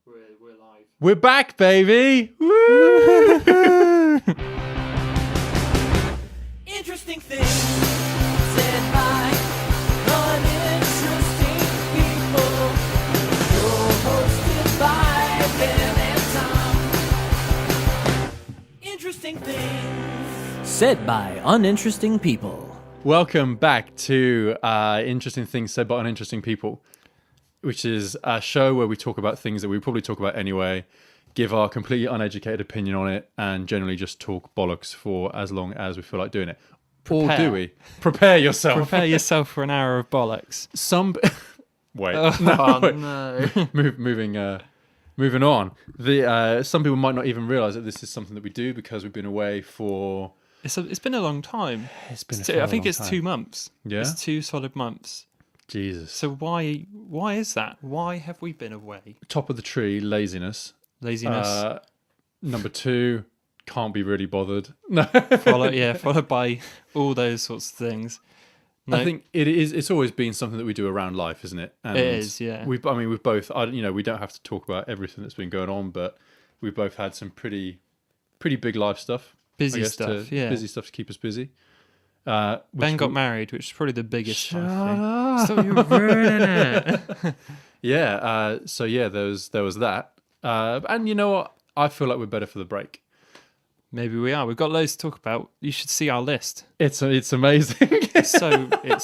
We're live. We're back, baby! Woo! Interesting things said by uninteresting people. You're hosted by Ben and Tom. Interesting things said by uninteresting people. Welcome back to Interesting Things Said by Uninteresting People, which is a show where we talk about things that we probably talk about anyway, give our completely uneducated opinion on it, and generally just talk bollocks for as long as we feel like doing it. Or do we? Prepare yourself. Prepare yourself for an hour of bollocks. Wait. No. Moving on. Some people might not even realise that this is something that we do because we've been away for... It's been a long time. It's been I think it's 2 months. Yeah? It's 2 solid months. Jesus. So why is that? Why have we been away? Top of the tree, laziness. Laziness. Number 2, can't be really bothered. No. Followed by all those sorts of things. No, I think it's always been something that we do around life, isn't it? And it is, yeah. We've both, we don't have to talk about everything that's been going on, but we've both had some pretty big life stuff. Busy stuff to keep us busy. Ben got married, which is probably the biggest Shut up. So you're ruining it. Yeah. There was that. And you know what? I feel like we're better for the break. Maybe we are. We've got loads to talk about. You should see our list. It's amazing. It's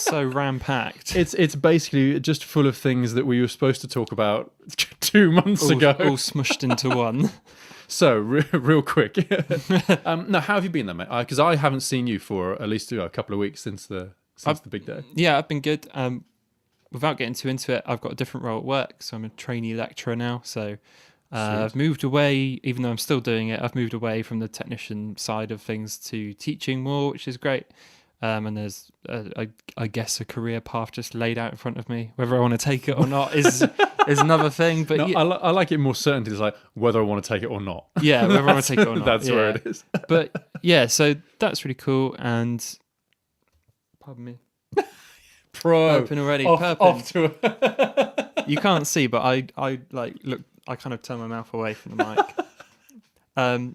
so ram-packed. It's basically just full of things that we were supposed to talk about 2 months ago, all smushed into one. So, real quick. Now, how have you been then, mate? Because I haven't seen you for at least a couple of weeks since the big day. Yeah, I've been good. Without getting too into it, I've got a different role at work. So I'm a trainee lecturer now. So I've moved away, even though I'm still doing it, I've moved away from the technician side of things to teaching more, which is great. And there's, I guess, a career path just laid out in front of me. Whether I want to take it or not is another thing. But no, yeah. I like it more certainty. It's like whether I want to take it or not. Yeah, whether I want to take it or not. That's where it is. But yeah, so that's really cool. And pardon me, Burping already. Off to You can't see, but I look. I kind of turn my mouth away from the mic.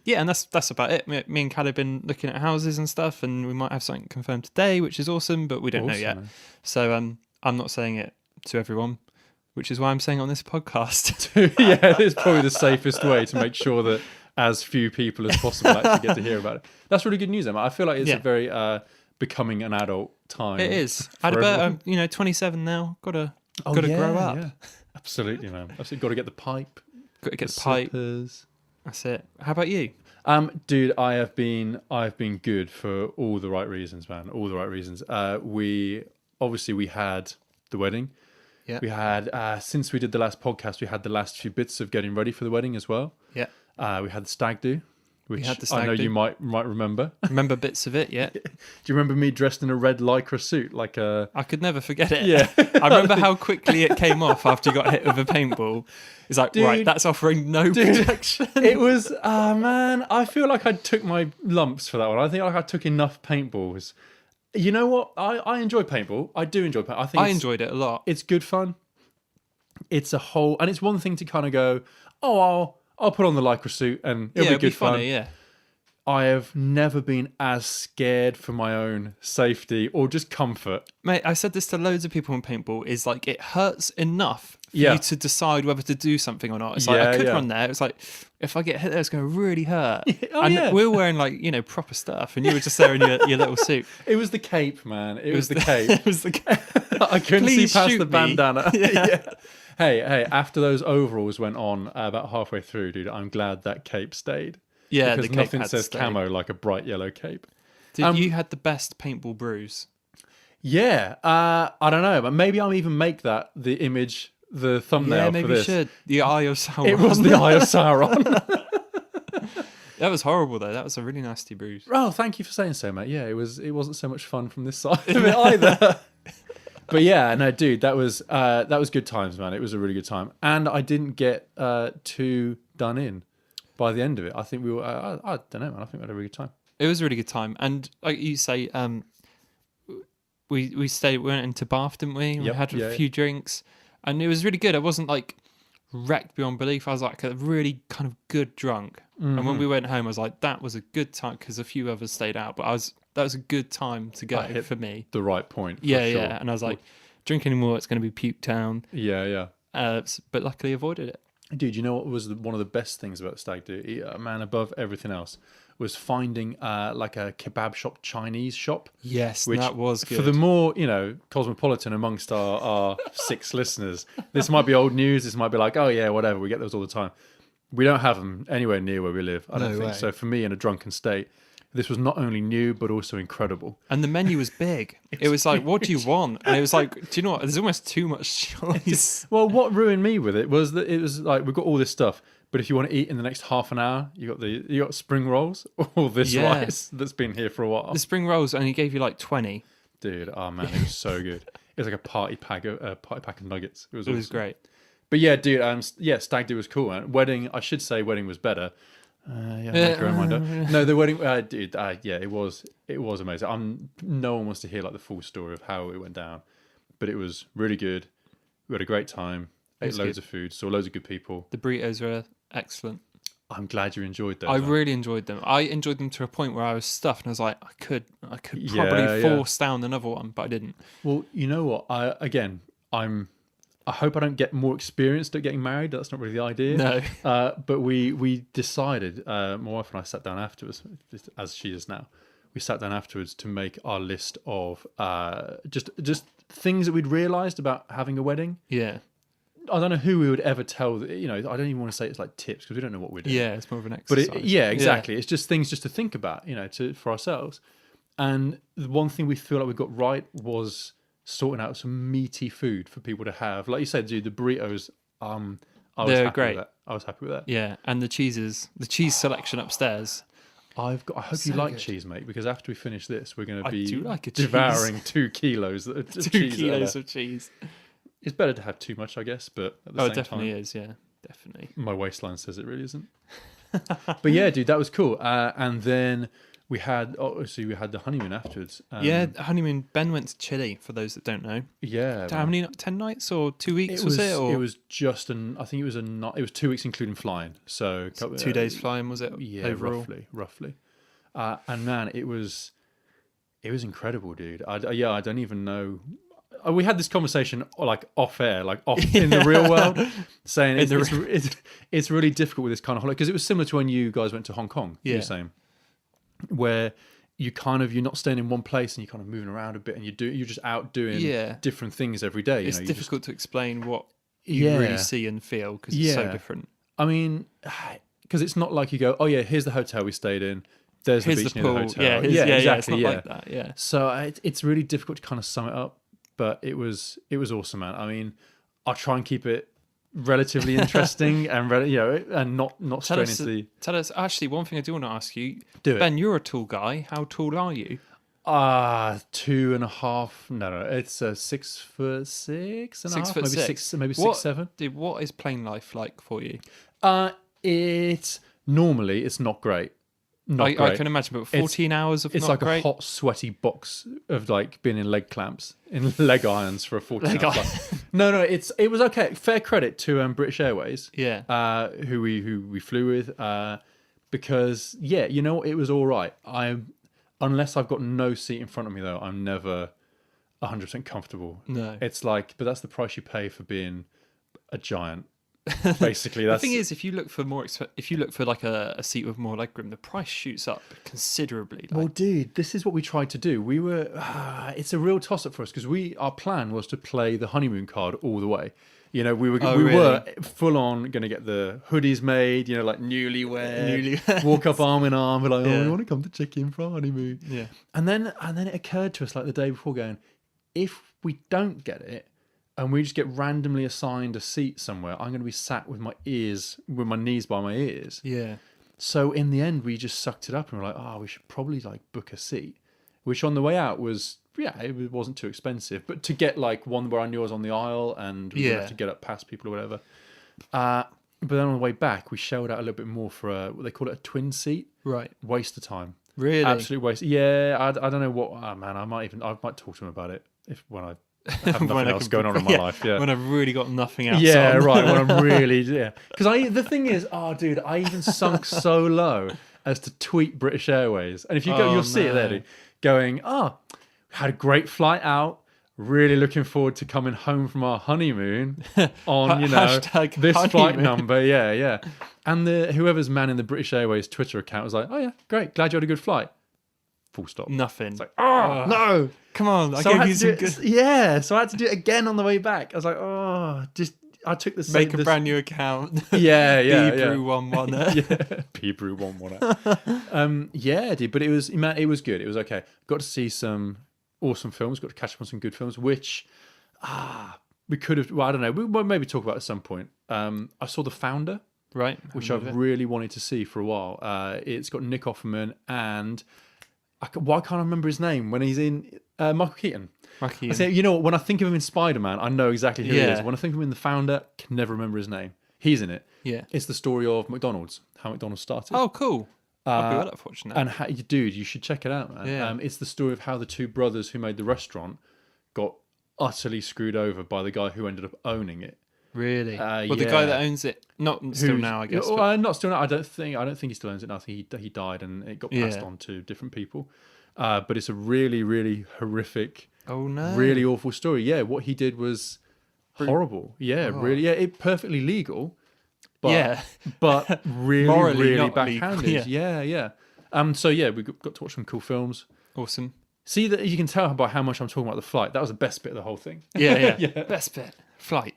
Yeah, and that's about it. Me and Cal have been looking at houses and stuff, and we might have something confirmed today, which is awesome, but we don't know yet. So I'm not saying it to everyone, which is why I'm saying it on this podcast. Yeah, it's probably the safest way to make sure that as few people as possible actually get to hear about it. That's really good news, Emma. I feel like it's a very becoming an adult time. It is. I'm 27 now. Gotta grow up. Yeah. Absolutely, man. Absolutely, got to get the pipe. Got to get the pipe. Slippers. That's it. How about you? Dude, I've been good for all the right reasons, man. All the right reasons. We had the wedding. Yeah. We had since we did the last podcast, we had the last few bits of getting ready for the wedding as well. Yeah. We had the stag do, which I know you might remember. Remember bits of it, yeah. Do you remember me dressed in a red lycra suit, like a? I could never forget it. Yeah. I remember how quickly it came off after you got hit with a paintball. It's like, dude, right, that's offering no protection. It was, man, I feel like I took my lumps for that one. I think I took enough paintballs. You know what? I enjoy paintball. I do enjoy paintball. I enjoyed it a lot. It's good fun. It's and it's one thing to kind of go, oh, I'll put on the lycra suit and it'll be good fun. Funny, yeah. I have never been as scared for my own safety or just comfort. Mate, I said this to loads of people in paintball, is like it hurts enough for you to decide whether to do something or not. It's like, I could run there. It's like, if I get hit there, it's going to really hurt. We were wearing like, proper stuff and you were just there in your little suit. It was the cape, man. It was the cape. It was the cape. I couldn't see past the bandana. Yeah. Hey, after those overalls went on about halfway through, dude, I'm glad that cape stayed. Yeah, because nothing says camo like a bright yellow cape. Dude, you had the best paintball bruise. Yeah, I don't know, but maybe I'll even make that the image, the thumbnail for this. Yeah, maybe you should. The Eye of Sauron. It was the Eye of Sauron. That was horrible, though. That was a really nasty bruise. Oh, thank you for saying so, mate. Yeah, it wasn't so much fun from this side of it either. But yeah, no, dude, that was good times, man. It was a really good time, and I didn't get too done in by the end of it. I think we were. I don't know, man. I think we had a really good time. It was a really good time, and like you say, we went into Bath, didn't we? We had a few drinks, and it was really good. I wasn't like wrecked beyond belief. I was like a really kind of good drunk. And when we went home, I was like, that was a good time, because a few others stayed out, but that was a good time to go for me. The right point. For Yeah, sure. yeah. And I was like, drink anymore, it's going to be puke town. Yeah. But luckily avoided it. Dude, you know what was one of the best things about Stag Do? Man, above everything else, was finding like a kebab shop, Chinese shop. Yes, which, that was good. For the more, cosmopolitan amongst our 6 listeners, this might be old news. This might be like, oh yeah, whatever. We get those all the time. We don't have them anywhere near where we live. I don't think so. For me, in a drunken state, this was not only new but also incredible. And the menu was big. It was like, what do you want? And it was like, do you know what? There's almost too much choice. Well, what ruined me with it was that it was like, we've got all this stuff, but if you want to eat in the next half an hour, you got spring rolls or this rice that's been here for a while. The spring rolls only gave you like 20. Dude, oh man, it was so good. It was like a party pack of nuggets. It was awesome. Great. But yeah, dude, Stag Do was cool, man. Wedding was better. Make your own mind up. No, the wedding, dude, yeah, it was amazing. No one wants to hear like the full story of how it went down, but it was really good. We had a great time. Ate loads of food. Saw loads of good people. The burritos were excellent. I'm glad you enjoyed those. I really enjoyed them. I enjoyed them to a point where I was stuffed, and I was like, I could probably force down another one, but I didn't. Well, you know what? I hope I don't get more experienced at getting married. That's not really the idea. No. But we decided, my wife and I sat down afterwards, as she is now. We sat down afterwards to make our list of just things that we'd realised about having a wedding. Yeah. I don't know who we would ever tell. I don't even want to say it's like tips, because we don't know what we're doing. Yeah, it's more of an exercise. But exactly. Yeah. It's just things just to think about, for ourselves. And the one thing we feel like we got right was sorting out some meaty food for people to have. Like you said, dude, the burritos, They're great. I was happy with that. Yeah, and the cheese selection upstairs. I hope you like cheese, mate, because after we finish this, we're going to be like devouring 2 kilos of cheese. 2 kilos of cheese. It's better to have too much, I guess, but at the same it definitely time, is, yeah, definitely. My waistline says it really isn't. But yeah, dude, that was cool. And then we had the honeymoon afterwards. Honeymoon. Ben went to Chile, for those that don't know. Yeah. How many? 10 nights or 2 weeks? Was it? Or? It was just I think it was 2 weeks including flying. So 2 days flying, was it? Yeah, overall? roughly. And man, it was incredible, dude. I don't even know. We had this conversation like off air, like off in the real world, saying it's really difficult with this kind of holiday, because it was similar to when you guys went to Hong Kong. Yeah. You were saying, where you're not staying in one place and you're kind of moving around a bit, and you're just out doing different things every day. It's difficult to explain what you really see and feel, because it's so different. I mean, because it's not like you go, oh yeah, here's the hotel we stayed in. Here's the beach near the hotel. Yeah, exactly. It's not like that. Yeah. So it's really difficult to kind of sum it up. But it was awesome, man. I mean, I'll try and keep it relatively interesting and and not straight into the. Tell us. Actually, one thing I do want to ask you, Do it. Ben. You're a tall guy. How tall are you? 2.5. No, it's 6'6.5", maybe 6'7". Dude, what is plane life like for you? It's not great. Not great. I can imagine, but 14 hours of it's not like great? a hot, sweaty box of like being in leg clamps, in leg irons for a 14-hour flight. No, it was okay. Fair credit to British Airways, who we flew with, because it was all right. Unless I've got no seat in front of me though, I'm never 100% comfortable. No, it's like, but that's the price you pay for being a giant. Basically, that's the thing is, if you look for like a seat with more legroom, the price shoots up considerably. Well, dude, this is what we tried to do. We were it's a real toss up for us, because our plan was to play the honeymoon card all the way. We were full on going to get the hoodies made, like newlywed, walk up arm in arm, we're like, we want to come to check in for our honeymoon. Yeah. And then it occurred to us like the day before, going, if we don't get it, and we just get randomly assigned a seat somewhere, I'm going to be sat with my knees by my ears. Yeah. So in the end, we just sucked it up and we're like, we should probably like book a seat, which on the way out was, it wasn't too expensive, but to get like one where I knew I was on the aisle and we didn't have to get up past people or whatever. But then on the way back, we shelled out a little bit more for what they call it, a twin seat. Right. Waste of time. Really? Absolute waste. Yeah. I don't know what, man, I might talk to him about it when I have nothing else going on in my life. Yeah. When I've really got nothing else Yeah, on. right. When I'm really, because the thing is, dude, I even sunk so low as to tweet British Airways, and if you go, you'll see it there, dude, going, had a great flight out. Really looking forward to coming home from our honeymoon on, Hashtag this flight honeymoon. number. Yeah. And whoever's manning the British Airways Twitter account was like, oh yeah, great, glad you had a good flight. Full stop. Nothing. It's like, no. Come on, I So I gave had you to some do good... it, yeah, so I had to do it again on the way back. I was like, I took the Make a brand new account. Yeah. Brew11. Yeah, P-Brew 1-1. Yeah, dude, but it was good. It was okay. Got to see some awesome films. Got to catch up on some good films, which we could have. Well, I don't know. We'll maybe talk about at some point. I saw The Founder, Right. which I've really wanted to see for a while. It's got Nick Offerman and why can't I remember his name when he's in Michael Keaton. I say, you know what? When I think of him in Spider-Man, I know exactly who he is. When I think of him in The Founder, can never remember his name. He's in it. Yeah. It's the story of McDonald's, how McDonald's started. Oh, cool. I'll be well up watching that. And dude, you should check it out, man. Yeah. It's the story of how the two brothers who made the restaurant got utterly screwed over by the guy who ended up owning it. Really? Well, the guy that owns it, not still now, I guess. Not still now. I don't think he still owns it now. I think he died and it got passed on to different people. But it's a really, really horrific, really awful story. Yeah, what he did was horrible. Yeah, really. Yeah, it perfectly legal. But really, Morally really not backhanded. legal. Yeah. So yeah, we got to watch some cool films. Awesome. See that you can tell by how much I'm talking about the flight. That was the best bit of the whole thing. Yeah. Yeah. Best bit. Flight.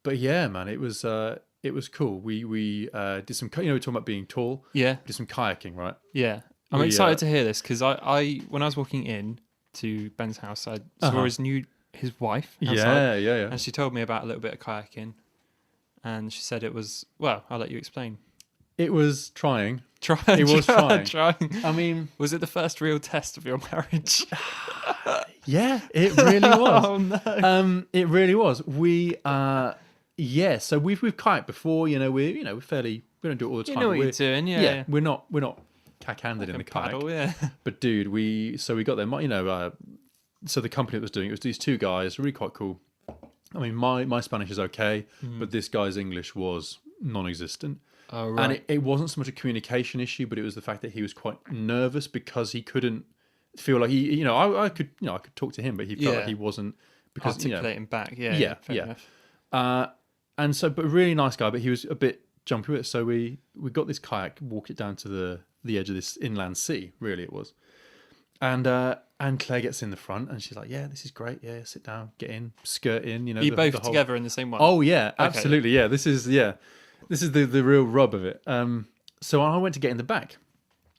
But yeah, man, it was cool. We did some, we were talking about being tall. Yeah. Did some kayaking, right? Yeah. I'm excited to hear this because I when I was walking in to Ben's house, I saw his wife outside, Yeah. and she told me about a little bit of kayaking, and she said it was, well, I'll let you explain. It was trying. Trying. I mean, was it the first real test of your marriage? yeah, it really was. Oh no. It really was. We so we've kayaked before, we're fairly, we don't do it all the time. You know what you're doing, yeah. We're not cack-handed in the kayak. Paddle, yeah. But dude, we got there, so the company that was doing it was these two guys, really quite cool. I mean, my Spanish is okay, but this guy's English was non-existent. Oh, right. And it wasn't so much a communication issue, but it was the fact that he was quite nervous because he couldn't feel like he, I could talk to him, but he felt like he wasn't, because articulating back. Yeah. Enough. And so, but a really nice guy, but he was a bit jumpy with it. So we got this kayak, walked it down to the edge of this inland sea. Really, it was. And Claire gets in the front, and she's like, "Yeah, this is great. Yeah, sit down, get in, skirt in." Are you both together in the same one? Oh yeah, absolutely. Yeah, this is the real rub of it. So I went to get in the back.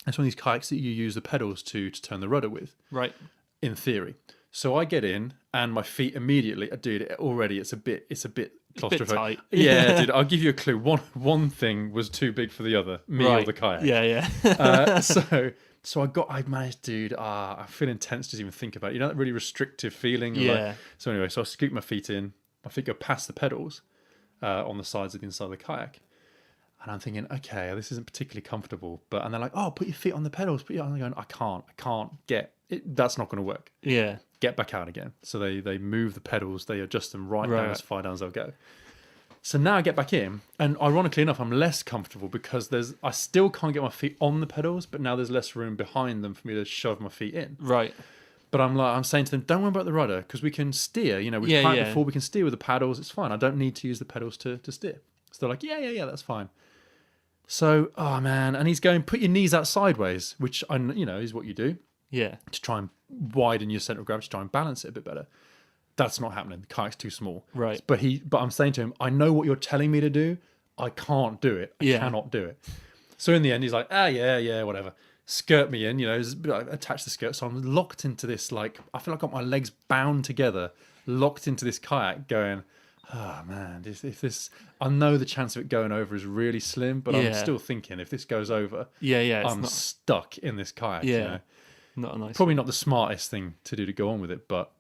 It's one of these kayaks that you use the pedals to turn the rudder with. Right. In theory. So I get in, and my feet immediately, dude. It's a bit claustrophobic. A bit tight. Yeah, dude. I'll give you a clue. One thing was too big for the other. Me or the kayak. Yeah. So I managed, dude. I feel intense just even think about it. You know that really restrictive feeling. Yeah. So anyway, so I scoop my feet in. My feet go past the pedals on the sides of the inside of the kayak. And I'm thinking, okay, this isn't particularly comfortable. And they're like, oh, put your feet on the pedals. I'm going, I can't get it. That's not going to work. Yeah. Get back out again. So they move the pedals. They adjust them right down as far down as they'll go. So now I get back in. And ironically enough, I'm less comfortable because I still can't get my feet on the pedals, but now there's less room behind them for me to shove my feet in. Right. But I'm saying to them, don't worry about the rudder because we can steer. We've tried before. We can steer with the paddles. It's fine. I don't need to use the pedals to steer. So they're like, yeah, that's fine. So, oh man, and he's going, put your knees out sideways, which is what you do. Yeah. To try and widen your center of gravity, to try and balance it a bit better. That's not happening. The kayak's too small. Right. But I'm saying to him, I know what you're telling me to do. I can't do it. I cannot do it. So in the end, he's like, yeah, whatever. Skirt me in, attach the skirt. So I'm locked into this, I feel like I've got my legs bound together, locked into this kayak going, oh man, if this, I know the chance of it going over is really slim, but I'm still thinking if this goes over, I'm stuck in this kayak. Yeah. Not a nice Probably not the smartest thing to do to go on with it, but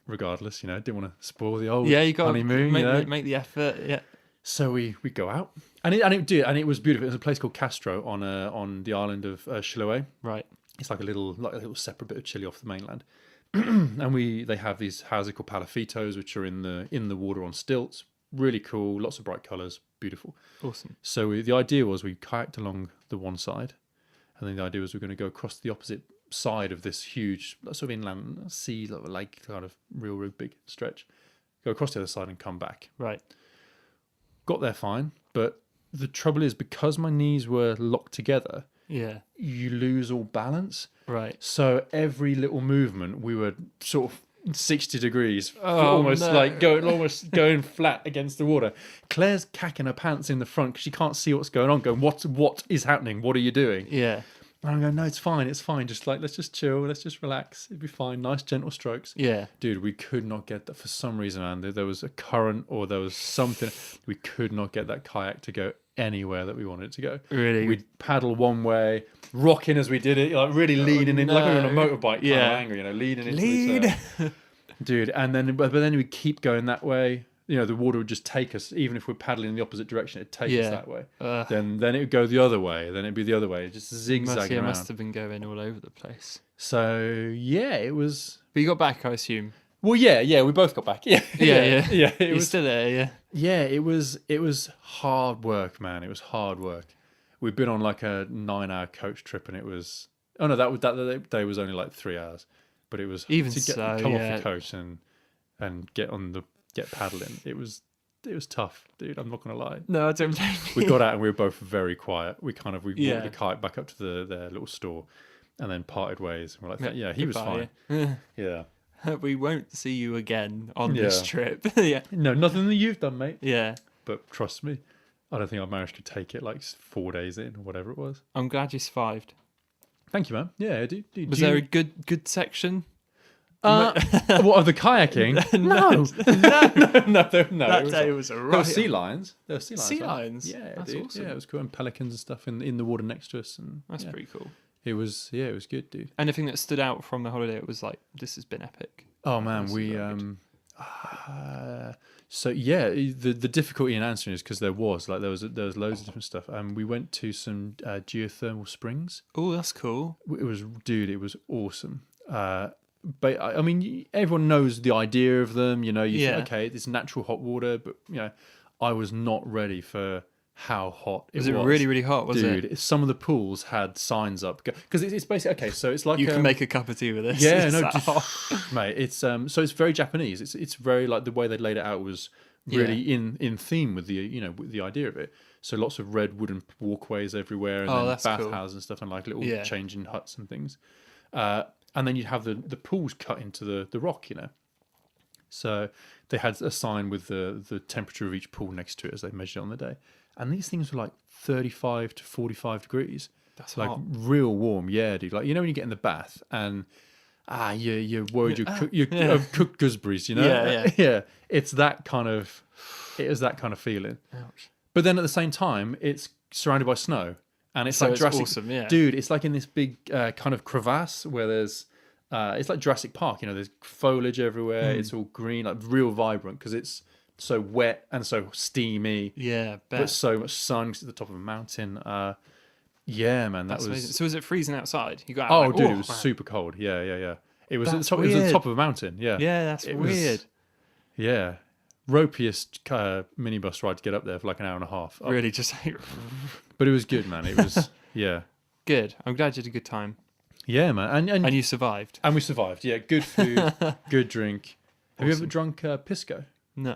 regardless, didn't want to spoil the old you got honeymoon. Make the effort. Yeah. So we go out, and it was beautiful. It was a place called Castro on the island of Chiloé. Right. It's like a little separate bit of Chile off the mainland. and they have these, how's it called, palafitos, which are in the water on stilts. Really cool, lots of bright colours, beautiful. Awesome. So the idea was we kayaked along the one side, and then the idea was we're going to go across the opposite side of this huge sort of inland sea, lake kind of real big stretch. Go across the other side and come back. Right. Got there fine, but the trouble is, because my knees were locked together, Yeah. you lose all balance. Right. So every little movement, we were sort of 60 degrees, Oh, almost no. like going flat against the water. Claire's cacking her pants in the front because she can't see what's going on. Going, what is happening? What are you doing? Yeah. And I'm going, no, it's fine. Just let's just chill, let's just relax. It'll be fine. Nice gentle strokes. Yeah. Dude, we could not get that for some reason, man. There was a current or there was something. We could not get that kayak to go anywhere that we wanted it to go. Really? We'd paddle one way, rocking as we did it, like really leaning in, like we were on a motorbike, kind Yeah. of angry, leaning into the turn. Dude, and then but then we'd keep going that way. The water would just take us, even if we're paddling in the opposite direction, it'd take us that way. Then it would go the other way, then it'd be the other way, just zigzagging around. Must have been going all over the place. So yeah, it was. But you got back, I assume. Well, yeah, we both got back. Yeah. It You're was still there, yeah. Yeah, it was hard work, man. It was hard work. We'd been on like a 9-hour coach trip, and it was that day was only like 3 hours, but it was Even to so, come yeah. off the coach and get paddling. It was tough, dude. I'm not gonna lie. No, I don't blame We got out and we were both very quiet. We walked Yeah. the kayak back up to their little store, and then parted ways. And we're like, yeah, he was Goodbye, fine. Yeah. We won't see you again on this Yeah. trip. Yeah. No, nothing that you've done, mate. Yeah. But trust me, I don't think our marriage could take it like 4 days in or whatever it was. I'm glad you survived. Thank you, man. Yeah, Was there a good section? what of the kayaking? No. That it day was, was a there were riot. sea lions. Sea lions? Yeah, That's dude. awesome. Yeah, it was cool. And pelicans and stuff in the water next to us. And That's yeah. pretty cool. It was good, dude. Anything that stood out from the holiday, it was like, this has been epic. Oh man, That's we very good. so yeah, the difficulty in answering is because there was loads of different stuff. We went to some geothermal springs. Oh, that's cool. It was awesome. But I mean, everyone knows the idea of them. You think, okay, it's natural hot water, but I was not ready for how hot it was. Was it really, really hot? Was it? Dude, some of the pools had signs up because it's basically okay. So it's like You can make a cup of tea with this. yeah, It's no, that hot. mate. It's so it's very Japanese. It's very like the way they laid it out was really in theme with the with the idea of it. So lots of red wooden walkways everywhere, and then that's cool. bathhouses and stuff, and like little Yeah. changing huts and things. And then you'd have the pools cut into the rock, So they had a sign with the temperature of each pool next to it as they measured it on the day. And these things were like 35 to 45 degrees. That's like hot. real warm, yeah, dude. Like when you get in the bath and you're worried you've cooked gooseberries, Yeah. yeah. It was that kind of feeling. Ouch. But then at the same time, it's surrounded by snow, and it's So like it's Jurassic. awesome, yeah. Dude, it's like in this big kind of crevasse where there's. It's like Jurassic Park, there's foliage everywhere. It's all green, like real vibrant because it's so wet and so steamy. Yeah, But bet. so much sun 'cause it's at the top of a mountain. Yeah, man, that That's was. amazing. So was it freezing outside? You got out Oh, like, dude, it was man. super cold. Yeah. It was at the That's top. It was at the weird. top of a mountain. Yeah. Yeah, that's It was- weird. Yeah. Ropiest minibus ride to get up there for like an hour and a half. Really, just like, But it was good, man. It was yeah. good. I'm glad you had a good time. Yeah, man. And you survived. And we survived. Yeah, good food, good drink. Have you ever Awesome. drunk Pisco? No.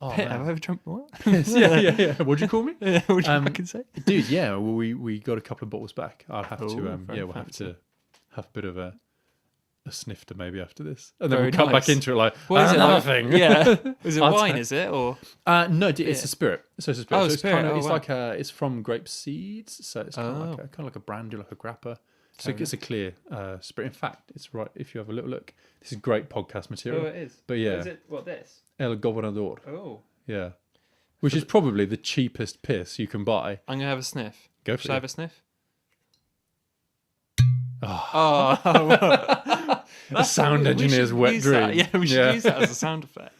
Oh, Have man. I ever drunk what? yeah. What'd you call me? What do you fucking say? Dude, yeah. Well, we got a couple of bottles back. I'll have Oh, to. very We'll have fancy. to have a bit of a snifter maybe after this, and then Very we'll cut nice. back into it like What is it? another Like, thing. Yeah. Is it I'll wine? take- Is it or? No, it's Yeah. a spirit. So it's a spirit. Oh, so it's spirit. kind of Oh, it's wow. like it's from grape seeds. So it's kind of like a brandy, like a grappa. So Fair it's a clear spirit. In fact, it's right. If you have a little look, this is great podcast material. is. But yeah. Is it what this? El Gobernador. Oh. Yeah, which is probably the cheapest piss you can buy. I'm gonna have a sniff. Go for Should I it. have a sniff? Oh. The sound engineer's wet dream. Yeah, we should use that as a sound effect.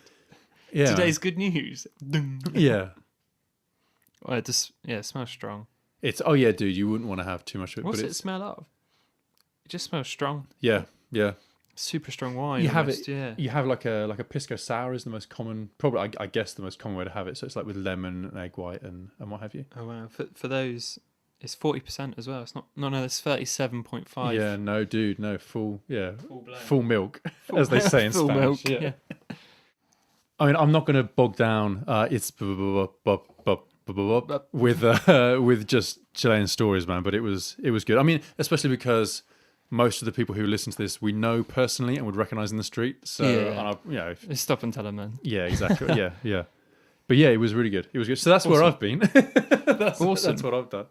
Yeah. Today's good news. Ding. Yeah. Oh, it just it smells strong. It's yeah, dude. You wouldn't want to have too much of it. What's but it smell of? It just smells strong. Yeah. super strong wine. You have almost, it. yeah. You have like a Pisco sour is the most common, probably I guess the most common way to have it. So it's like with lemon and egg white and what have you. Oh wow! For those, it's 40% as well. It's not. No, it's 37.5. Yeah, no, dude, no, full blown. full milk, as they say in Full Spanish. milk. Yeah. I mean, I'm not going to bog down. It's with just Chilean stories, man. But it was good. I mean, especially because most of the people who listen to this we know personally and would recognize in the street. So Just stop and tell them, man. yeah, exactly. yeah. But yeah, it was really good. It was good. So that's where I've been. That's what I've done.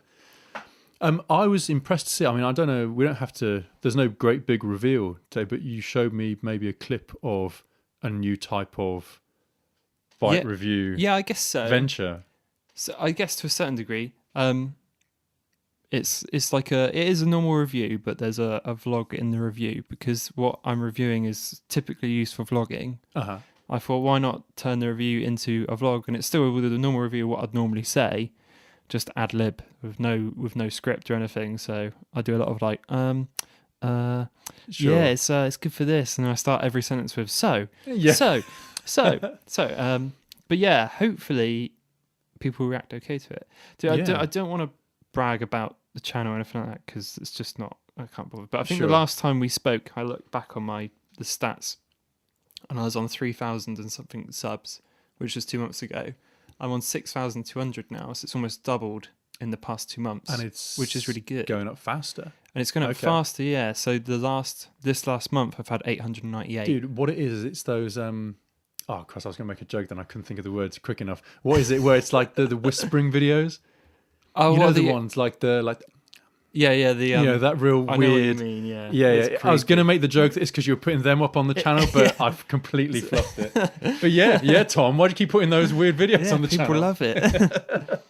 I was impressed to see. I mean, I don't know. We don't have to. There's no great big reveal today, but you showed me maybe a clip of a new type of Byte review. Yeah, I guess so. Venture. So I guess to a certain degree, it's like it is a normal review, but there's a vlog in the review because what I'm reviewing is typically used for vlogging. I thought, why not turn the review into a vlog? And it's still with a normal review what I'd normally say, just ad lib with no script or anything. So I do a lot of like, Sure. yeah, it's good for this, and then I start every sentence with so. But yeah, hopefully people react okay to it. I don't want to brag about the channel or anything like that because it's just not. I can't bother. But I think the last time we spoke, I looked back on the stats, and I was on 3,000 and something subs, which was 2 months ago. I'm on 6,200 now, so it's almost doubled in the past 2 months, and which is really good. Going up faster. And it's going up faster, yeah. So this last month, I've had 898. Dude, what it is, it's those. Oh, Christ, I was going to make a joke, then I couldn't think of the words quick enough. What is it? Where it's like the whispering videos? Oh, you know the ones like yeah, that real I weird. know what you mean, yeah. Yeah. I was going to make the joke that it's because you were putting them up on the channel, but I've completely fluffed it. But yeah, Tom, why do you keep putting those weird videos on the channel? People love it.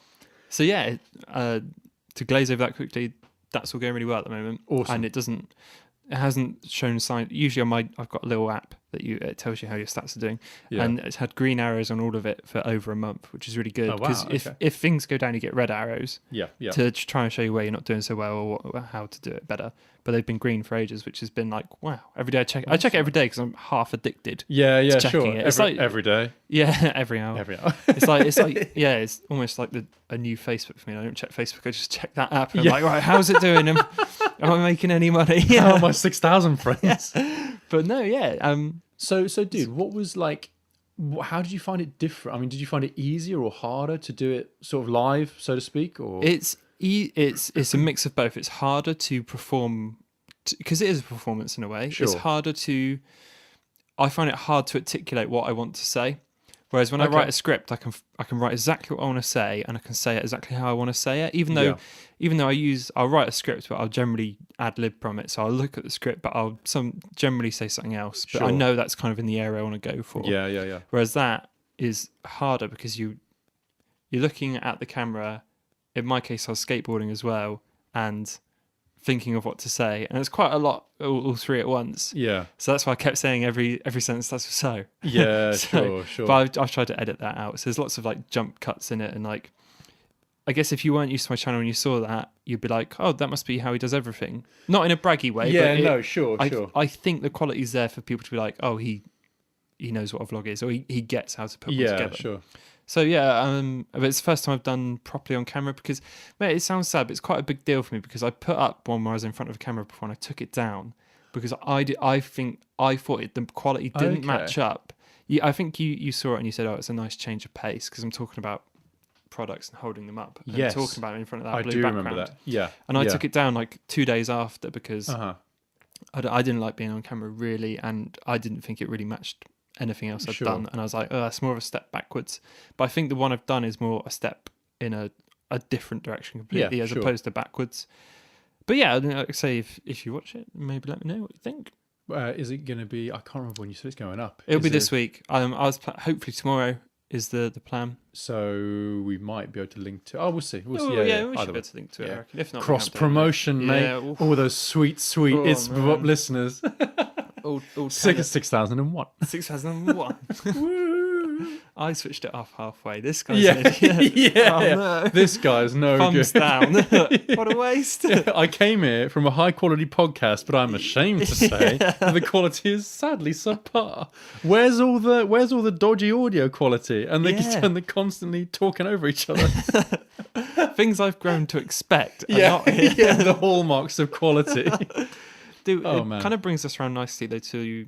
So yeah, to glaze over that quickly, that's all going really well at the moment. Awesome. And it hasn't shown signs. Usually I've got a little app that it tells you how your stats are doing, and it's had green arrows on all of it for over a month, which is really good. Oh, wow. Because if things go down, you get red arrows. Yeah. To try and show you where you're not doing so well or how to do it better. But they've been green for ages, which has been like, wow. Every day I check it every day because I'm half addicted. Yeah, to sure. checking it. It's like every day. Yeah, every hour. It's like yeah, it's almost like a new Facebook for me. I don't check Facebook. I just check that app. And I'm like, right, how's it doing? Am I making any money? Yeah, my 6,000 friends. But no, yeah. So, dude, what was like? How did you find it different? I mean, did you find it easier or harder to do it sort of live, so to speak? Or it's a mix of both. It's harder to perform because it is a performance in a way. Sure. It's harder to. I find it hard to articulate what I want to say. Whereas when I write a script, I can write exactly what I want to say, and I can say it exactly how I want to say it. Even though I'll write a script, but I'll generally ad lib from it. So I'll look at the script, but I'll generally say something else. But I know that's kind of in the area I want to go for. Yeah. Whereas that is harder because you're looking at the camera. In my case, I was skateboarding as well, and thinking of what to say, and it's quite a lot, all three at once. Yeah. So that's why I kept saying every sentence that's so. Yeah, sure. But I've tried to edit that out. So there's lots of like jump cuts in it, and like, I guess if you weren't used to my channel and you saw that, you'd be like, oh, that must be how he does everything. Not in a braggy way. Yeah, but sure. I think the quality's there for people to be like, oh, he knows what a vlog is, or he gets how to put one together. Yeah, sure. So yeah, but it's the first time I've done properly on camera because, mate, it sounds sad, but it's quite a big deal for me because I put up one where I was in front of a camera before and I took it down because I thought the quality didn't match up. I think you saw it and you said, oh, it's a nice change of pace because I'm talking about products and holding them up. And yes. Talking about it in front of that I blue do background. remember that. Yeah. And I took it down like 2 days after because Uh-huh. I didn't like being on camera really, and I didn't think it really matched anything else I'd done. And I was like, oh, that's more of a step backwards. But I think the one I've done is more a step in a different direction completely as opposed to backwards. But yeah, like I say, if you watch it, maybe let me know what you think. Is it going to be, I can't remember when you said it's going up. It'll be this week. Hopefully tomorrow is the plan. So we might be able to link to. Oh, we'll see. We should be able to link to it. I reckon. If not, cross promotion, mate. All those sweet it's up listeners. All 6,001. 6,001. I switched it off halfway. This guy's an idiot. yeah. Oh, no. This guy's no Thumbs good. down. What a waste. I came here from a high quality podcast, but I'm ashamed to say that the quality is sadly subpar. Where's all the dodgy audio quality and they're constantly talking over each other? Things I've grown to expect are not here. Yeah, the hallmarks of quality. Dude, it man. kind of brings us around nicely though to,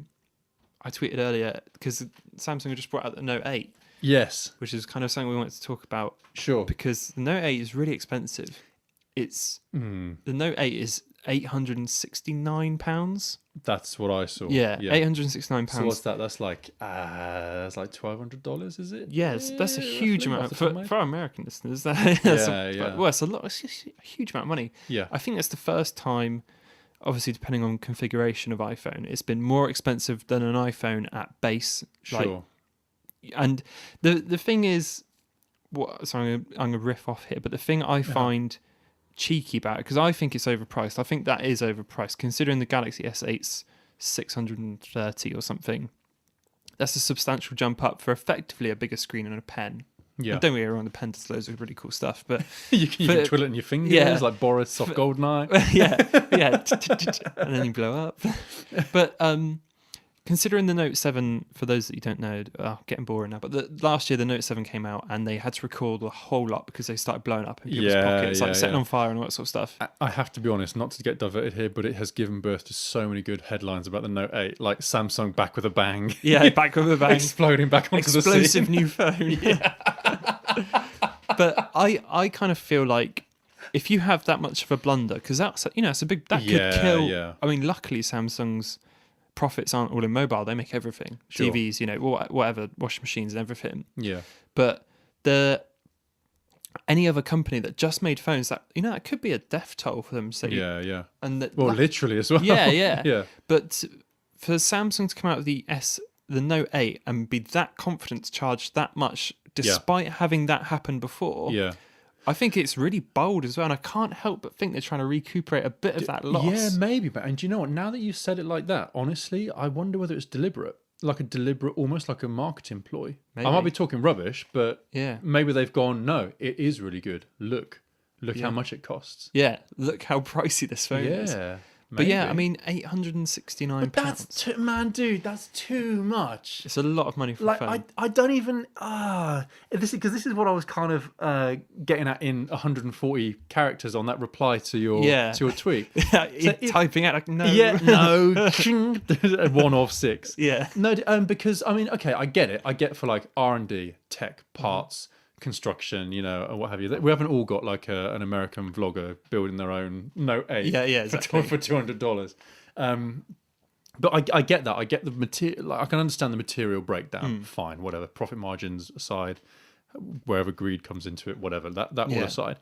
I tweeted earlier because Samsung just brought out the Note 8, Yes, which is kind of something we wanted to talk about sure. because the Note 8 is really expensive. It's the Note 8 is £869. That's what I saw. Yeah, £869. So what's that? That's like $1,200, is it? Yes, that's a huge roughly, amount off the top of my for our American listeners. Yeah. Well, it's a lot. It's just a huge amount of money. Yeah. I think that's the first time. Obviously, depending on configuration of iPhone, it's been more expensive than an iPhone at base. Sure. And the thing is, I'm gonna riff off here, but the thing I find cheeky about it, because I think it's overpriced. I think that is overpriced considering the Galaxy S8's 630 or something. That's a substantial jump up for effectively a bigger screen and a pen. Yeah. And don't get me wrong, the pen does loads of really cool stuff, but you can twiddle it in your fingers like Boris off Goldeneye. and then you blow up. But considering the Note 7, for those that you don't know, getting boring now, but last year the Note 7 came out and they had to record a whole lot because they started blowing up in people's pockets, like setting on fire and all that sort of stuff. I have to be honest, not to get diverted here, but it has given birth to so many good headlines about the Note 8, like Samsung back with a bang. Yeah, back with a bang. Exploding back onto the scene. Explosive new phone. But I kind of feel like if you have that much of a blunder, because that's, it's a big, that could kill. Yeah. I mean, luckily Samsung's profits aren't all in mobile. They make everything. Sure. TVs, whatever, washing machines and everything. Yeah. But any other company that just made phones, that that could be a death toll for them. So and literally as well. Yeah. But for Samsung to come out with the Note 8 and be that confident to charge that much, despite having that happen before, I think it's really bold as well. And I can't help but think they're trying to recuperate a bit of that loss. Yeah, maybe. But and do you know what? Now that you've said it like that, honestly, I wonder whether it's deliberate. Almost like a marketing ploy. Maybe. I might be talking rubbish, but maybe they've gone, no, it is really good. Look how much it costs. Yeah, look how pricey this phone is. Yeah. But I mean, £869. But that's dude, that's too much. It's a lot of money for a phone. I don't even this is what I was kind of getting at in 140 characters on that reply to your tweet. Typing out like no. Yeah, no. 1 of 6. Yeah. No, because I mean, okay, I get it. I get for like R&D, tech, parts. Construction, and what have you. We haven't all got like an American vlogger building their own Note 8 exactly. for $200. But I get that. I get the material. I can understand the material breakdown. Fine, whatever. Profit margins aside, wherever greed comes into it, whatever. That all aside,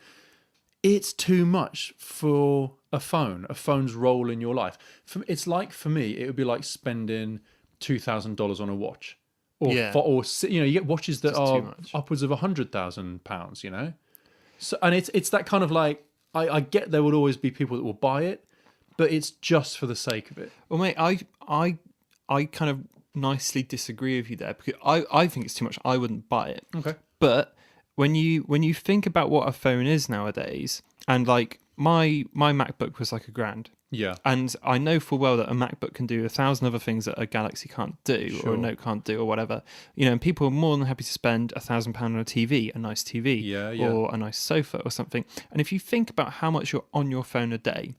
it's too much for a phone. A phone's role in your life. It's like, for me, it would be like spending $2,000 on a watch. Or you get watches that are upwards of £100,000. So, and it's that kind of like, I get there would always be people that will buy it, but it's just for the sake of it. Well, mate, I kind of nicely disagree with you there because I think it's too much. I wouldn't buy it. Okay. But when you think about what a phone is nowadays, and like my MacBook was like £1,000. Yeah. And I know full well that a MacBook can do 1,000 other things that a Galaxy can't do, or a Note can't do, or whatever. And people are more than happy to spend £1,000 on a TV, a nice TV, or a nice sofa or something. And if you think about how much you're on your phone a day,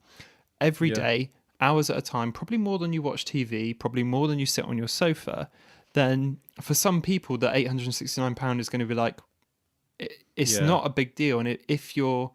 every day, hours at a time, probably more than you watch TV, probably more than you sit on your sofa, then for some people, the £869 is going to be like, it's not a big deal. And if you're,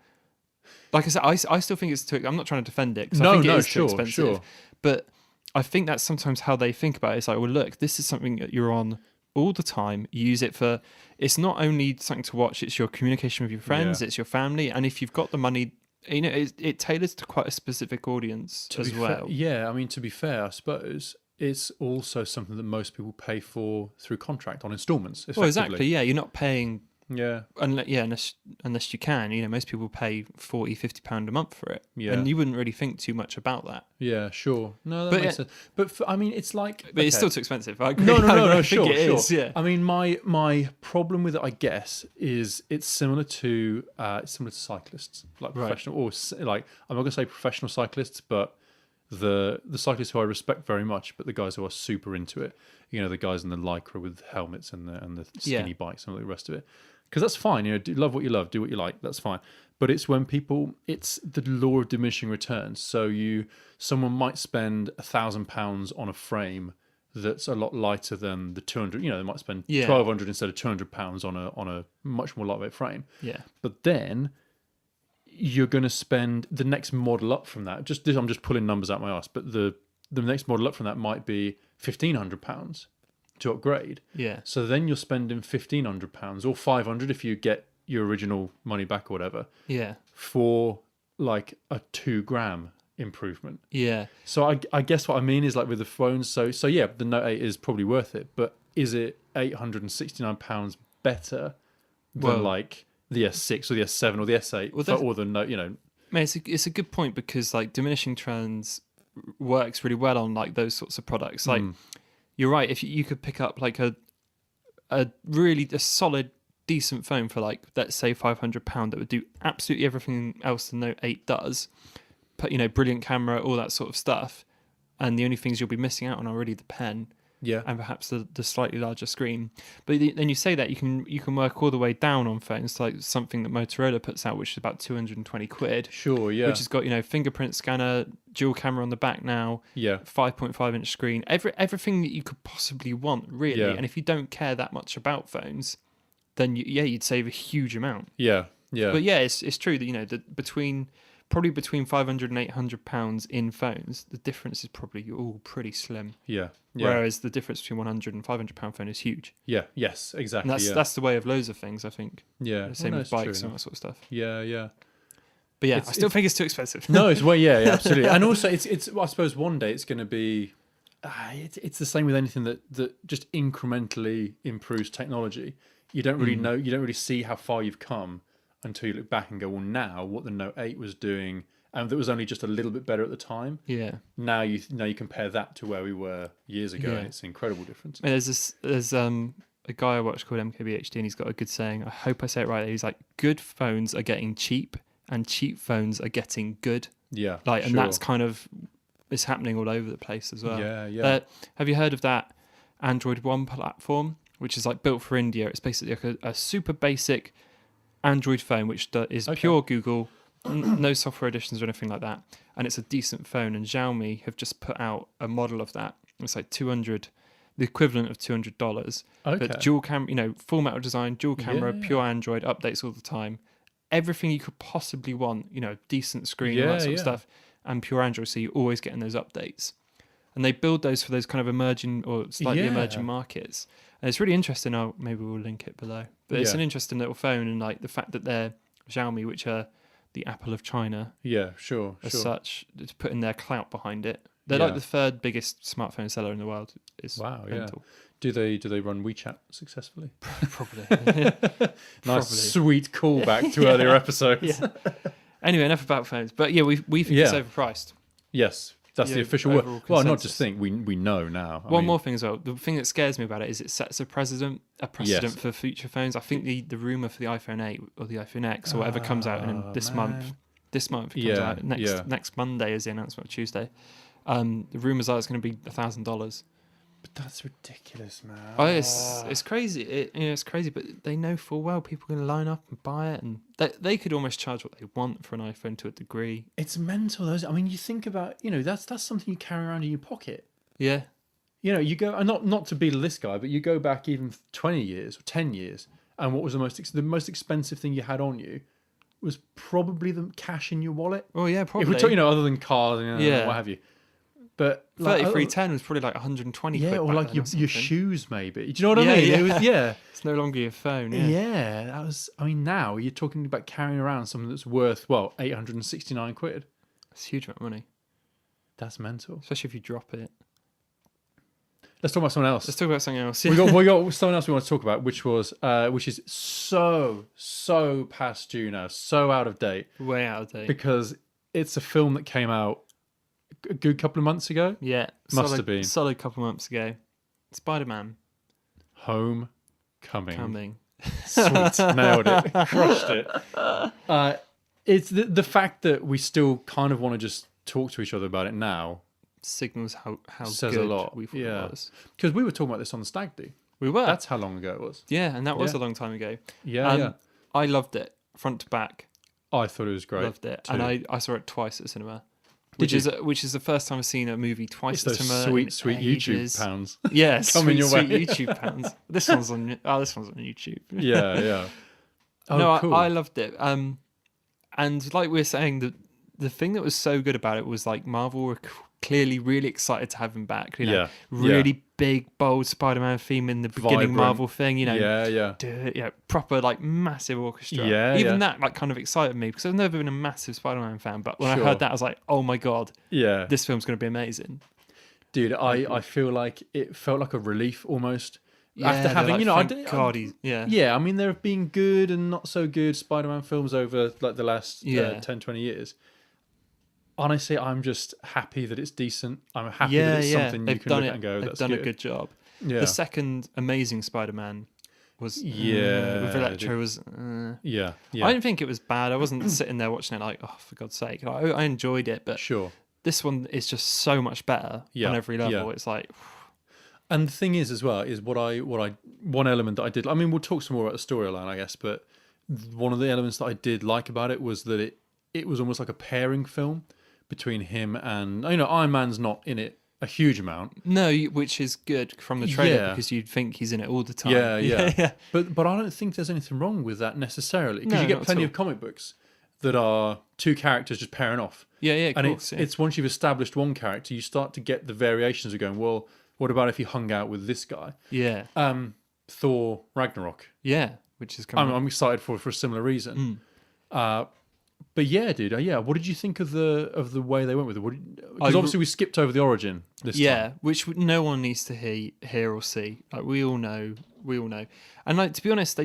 like I said, I still think it's too. I'm not trying to defend it because I think it is too expensive. Sure. But I think that's sometimes how they think about it. It's like, well, look, this is something that you're on all the time. You use it for. It's not only something to watch. It's your communication with your friends. It's your family. And if you've got the money, it tailors to quite a specific audience as well. I mean, to be fair, I suppose it's also something that most people pay for through contract on installments. Well, exactly. Yeah, you're not paying Yeah. Unless you can, most people pay £40-50 a month for it, Yeah. and you wouldn't really think too much about that. Yeah, sure. No, that makes sense. But I mean, it's like, but it's still too expensive. I agree. No, I sure, think it sure. is, yeah. I mean, my problem with it, I guess, is it's similar to cyclists, like professional, or like, I'm not gonna say professional cyclists, but the cyclists who I respect very much, but the guys who are super into it, the guys in the lycra with helmets and the skinny bikes and all the rest of it, because that's fine. Love what you love, do what you like, that's fine. But it's when it's the law of diminishing returns. So someone might spend £1,000 on a frame that's a lot lighter than the 200. They might spend 1,200 instead of £200 on a much more lightweight frame. Yeah. But then you're going to spend the next model up from that. I'm just pulling numbers out my ass, but the next model up from that might be £1,500 to upgrade. Yeah. So then you're spending £1,500 or £500 if you get your original money back or whatever. Yeah. For like a 2 gram improvement. Yeah. So I guess what I mean is like with the phones. So yeah, the Note 8 is probably worth it, but is it £869 better than like the S6 or the S7 or the S8 or the Note? Man, it's a good point, because like diminishing returns works really well on like those sorts of products. Like you're right, if you could pick up like a really solid decent phone for like, let's say £500 that would do absolutely everything else the Note 8 does, but brilliant camera, all that sort of stuff, and the only things you'll be missing out on are really the pen, and perhaps the slightly larger screen. But then you say that you can work all the way down on phones, like something that Motorola puts out, which is about £220. Sure, yeah. Which has got fingerprint scanner, dual camera on the back now, 5.5-inch screen, everything that you could possibly want, really. And if you don't care that much about phones, then you'd save a huge amount. Yeah. But yeah, it's true that that between £500 and £800 in phones, the difference is probably all pretty slim. Yeah. Whereas the difference between £100 and £500 phone is huge. Yeah. Yes. Exactly. And that's the way of loads of things, I think. Yeah. The same with bikes and all that sort of stuff. Yeah. But yeah, I still think it's too expensive. No, it's absolutely. And also, it's I suppose one day it's going to be. It's the same with anything that just incrementally improves technology. You don't really know. You don't really see how far you've come until you look back and go, well, now what the Note 8 was doing, and that was only just a little bit better at the time. Yeah. Now you compare that to where we were years ago, and it's an incredible difference. And there's a guy I watched called MKBHD, and he's got a good saying. I hope I say it right. He's like, good phones are getting cheap, and cheap phones are getting good. Yeah. And that's kind of, it's happening all over the place as well. Yeah. Have you heard of that Android One platform, which is like built for India? It's basically like a super basic Android phone, which is pure Google, no software additions or anything like that, and it's a decent phone. And Xiaomi have just put out a model of that. It's like $200, the equivalent of $200. But dual camera, full metal design, dual camera, pure Android, updates all the time, everything you could possibly want. Decent screen, all that sort of stuff, and pure Android. So you're always getting those updates. And they build those for those kind of emerging or slightly emerging markets. And it's really interesting. Maybe we'll link it below. But it's an interesting little phone, and like the fact that they're Xiaomi, which are the Apple of China. Yeah, sure. Such, to put in their clout behind it. They're like the third biggest smartphone seller in the world. Wow, mental. Do they run WeChat successfully? Probably. Nice, sweet callback to earlier episodes. Anyway, enough about phones. But yeah, we think it's overpriced. Yes. That's the official word. Well, not just think, we know now. One more thing as well. The thing that scares me about it is it sets a precedent for future phones. I think the rumour for the iPhone 8 or the iPhone X or whatever comes out in this month it comes out. Next Monday is the announcement, Tuesday. The rumours are it's going to be $1,000. But that's ridiculous, man. Oh, it's crazy. It's crazy, but they know full well people are going to line up and buy it, and they could almost charge what they want for an iPhone to a degree. It's mental, though. I mean, you think about, that's something you carry around in your pocket. Yeah. You go, and not to belittle this guy, but you go back even 20 years or 10 years, and what was the most expensive thing you had on you was probably the cash in your wallet. Oh yeah, probably. If we're talking, other than cars and what have you. But 3310 was probably like 120 quid. Yeah, or like your shoes, maybe. Do you know what I mean? Yeah. It was, it's no longer your phone. Yeah, that was. I mean, now you're talking about carrying around something that's worth £869. It's a huge amount of money. That's mental. Especially if you drop it. Let's talk about someone else. Let's talk about something else. we got someone else we want to talk about, which is so past due now, so out of date. Way out of date. Because it's a film that came out a good couple of months ago. Yeah. Must have been. Solid couple of months ago. Spider-Man. Homecoming. Sweet. Nailed it. Crushed it. It's the fact that we still kind of want to just talk to each other about it now. Signals how Says good a lot. we thought it was. Because we were talking about this on the Stag Do. We were. That's how long ago it was. Yeah, and that was Yeah. a long time ago. Yeah. I loved it, front to back. I thought it was great. Loved it, too. and I saw it twice at cinema. Did Which is the first time I've seen a movie twice It's at those cinema. in sweet ages. YouTube pounds. Yeah, coming your sweet way. YouTube pounds. This one's on YouTube. Yeah. Oh, No, cool. I loved it. And like we were saying, the thing that was so good about it was like Marvel were clearly really excited to have him back. You know, Yeah. really big, bold Spider-Man theme in the beginning Vibrant. Marvel thing. You know, Yeah. proper like massive orchestra. Yeah, Even yeah. that like kind of excited me because I've never been a massive Spider-Man fan, but when I Sure. heard that, I was like, oh my god, Yeah. this film's going to be amazing. Dude, I feel like it felt like a relief almost. Yeah, After they're having, like, you know, I thank did, God, he's, yeah. yeah, I mean, there have been good and not so good Spider-Man films over like the last 10, 20 years. Honestly, I'm just happy that it's decent. I'm happy that it's something you can look at and go, They've that's done good. a good job. Yeah. The second Amazing Spider-Man was Yeah, with Electro was. Yeah. I didn't think it was bad. I wasn't sitting there watching it like, oh, for God's sake. I enjoyed it, but Sure. this one is just so much better on every level. yeah. It's like, And the thing is, as well, is one element that I did. I mean, we'll talk some more about the storyline, I guess, but one of the elements that I did like about it was that it was almost like a pairing film between him and, you know, Iron Man's not in it a huge amount. no, which is good from the trailer Yeah. because you'd think he's in it all the time. Yeah. But I don't think there's anything wrong with that necessarily, because No, you get not at plenty all. of comic books that are two characters just pairing off. Yeah, And of course, it's once you've established one character, you start to get the variations of going, well, what about if he hung out with this guy? yeah, Thor Ragnarok. yeah, which is coming. I'm excited for a similar reason. But yeah, dude. What did you think of the way they went with it? Because obviously we skipped over the origin this time. Which no one needs to hear or see. Like we all know, and like to be honest,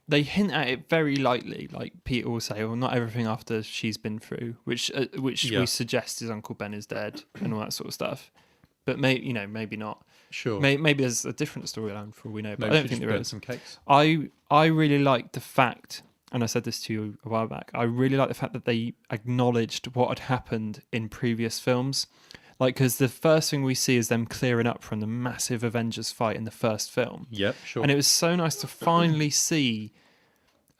they hint at it very lightly. Like Peter will say, "Well, not everything after she's been through," which Yeah. we suggest his Uncle Ben is dead and all that sort of stuff. But maybe not. Sure. Maybe there's a different storyline for all we know. But Maybe I don't think there is. some cakes. I really like the fact, and I said this to you a while back, I really like the fact that they acknowledged what had happened in previous films. Like, because the first thing we see is them clearing up from the massive Avengers fight in the first film. Yep, sure. And it was so nice to finally see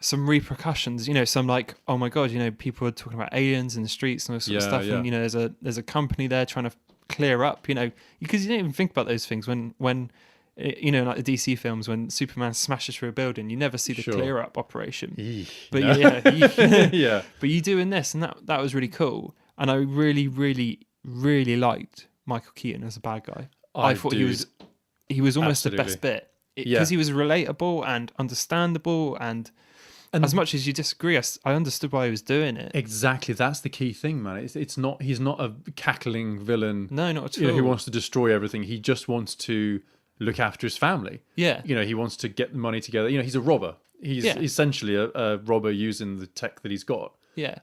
some repercussions, you know, some like, oh my God, you know, people are talking about aliens in the streets and all this sort of stuff. Yeah. And, you know, there's a company there trying to clear up, you know, because you don't even think about those things when you know, like the DC films, when Superman smashes through a building, you never see the Sure. clear up operation. But No. yeah, but you do in this, and that was really cool. And I really, really, really liked Michael Keaton as a bad guy. I thought he was almost the best bit because he was relatable and understandable, and as much as you disagree, I understood why he was doing it. Exactly, that's the key thing, man. He's not a cackling villain. No, not at all. You know, who wants to destroy everything. He just wants to look after his family. Yeah. You know, he wants to get the money together. You know, he's a robber. He's essentially a robber using the tech that he's got. Yeah.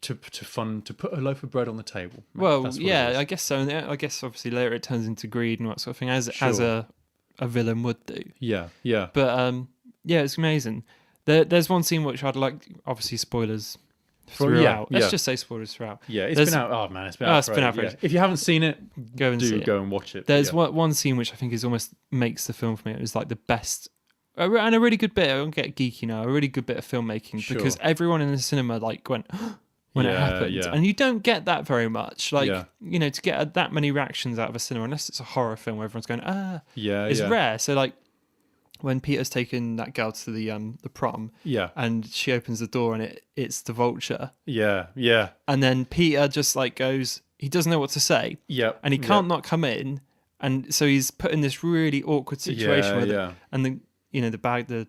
To put a loaf of bread on the table. Well, That's what yeah, it is. I guess so. And I guess obviously later it turns into greed and that sort of thing, as Sure. a villain would do. Yeah. But yeah, it's amazing. There's one scene which I'd like, obviously spoilers throughout. Let's just say spoilers throughout. Yeah, There's- been out. Oh man, it's been out. it's been out for ages. If you haven't seen it, Go and see it. go and watch it. There's Yeah. one scene which I think is almost makes the film for me. It was like the best, and a really good bit. I don't get geeky now. A really good bit of filmmaking because Sure. everyone in the cinema like went when it happened, and you don't get that very much. Like you know, to get that many reactions out of a cinema, unless it's a horror film where everyone's going it's rare. So like when Peter's taken that girl to the prom, and she opens the door and it's the Vulture, and then Peter just like goes, he doesn't know what to say, and he can't not come in, and so he's put in this really awkward situation with it, and the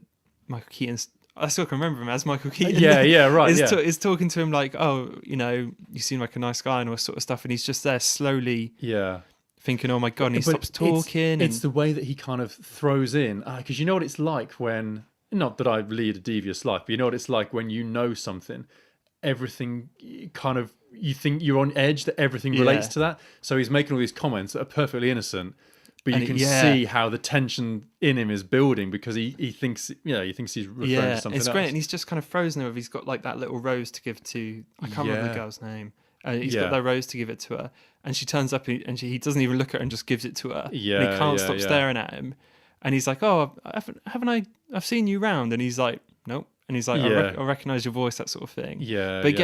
Michael Keaton's, I still can remember him as Michael Keaton. Is talking to him like, oh, you know, you seem like a nice guy and all this sort of stuff, and he's just there slowly thinking, "Oh my god," and he But stops talking. It's the way that he kind of throws in, because you know what it's like when, not that I lead a devious life, but you know what it's like when you know something, everything kind of, you think you're on edge, that everything relates to that. So he's making all these comments that are perfectly innocent, but you can see how the tension in him is building because he thinks, he thinks he's referring to something else. It's great, and he's just kind of frozen there. He's got like that little rose to give to, I can't remember the girl's name. He's got that rose to give it to her, and she turns up and he doesn't even look at her and just gives it to her. Yeah, and he can't stop staring at him, and he's like, "Oh, haven't I? I've seen you round," and he's like, "Nope," and he's like, "I recognize your voice," that sort of thing. Yeah, but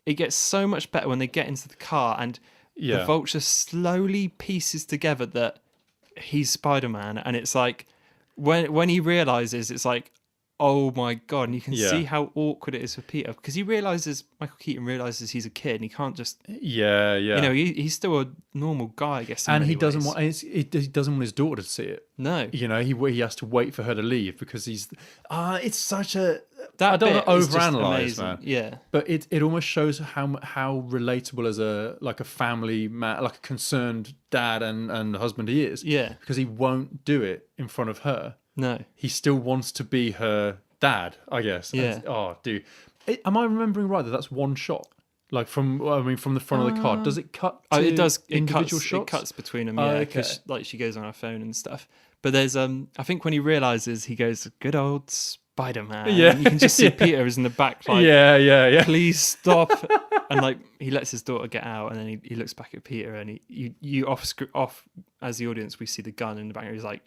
it gets so much better when they get into the car and the Vulture slowly pieces together that he's Spider-Man, and it's like when he realizes, it's like, oh my god, and you can see how awkward it is for Peter because Michael Keaton realizes he's a kid and he can't just he's still a normal guy, I guess, and he doesn't want his daughter to see it. No, he has to wait for her to leave because he's it's such a I don't want to overanalyze, man. Yeah, but it almost shows how relatable as a family man, like a concerned dad and husband he is. Yeah, because he won't do it in front of her. No, he still wants to be her dad, I guess. Yeah. Dude, am I remembering right that that's one shot? Like from the front of the car. Does it cut? It does. Individual shots. It cuts between them. Yeah, because like she goes on her phone and stuff. But there's I think when he realizes, he goes, "Good old Spider-Man." Yeah, and you can just see Peter is in the back, like, yeah. Please stop. And like he lets his daughter get out, and then he looks back at Peter, and you off as the audience, we see the gun in the back. He's like,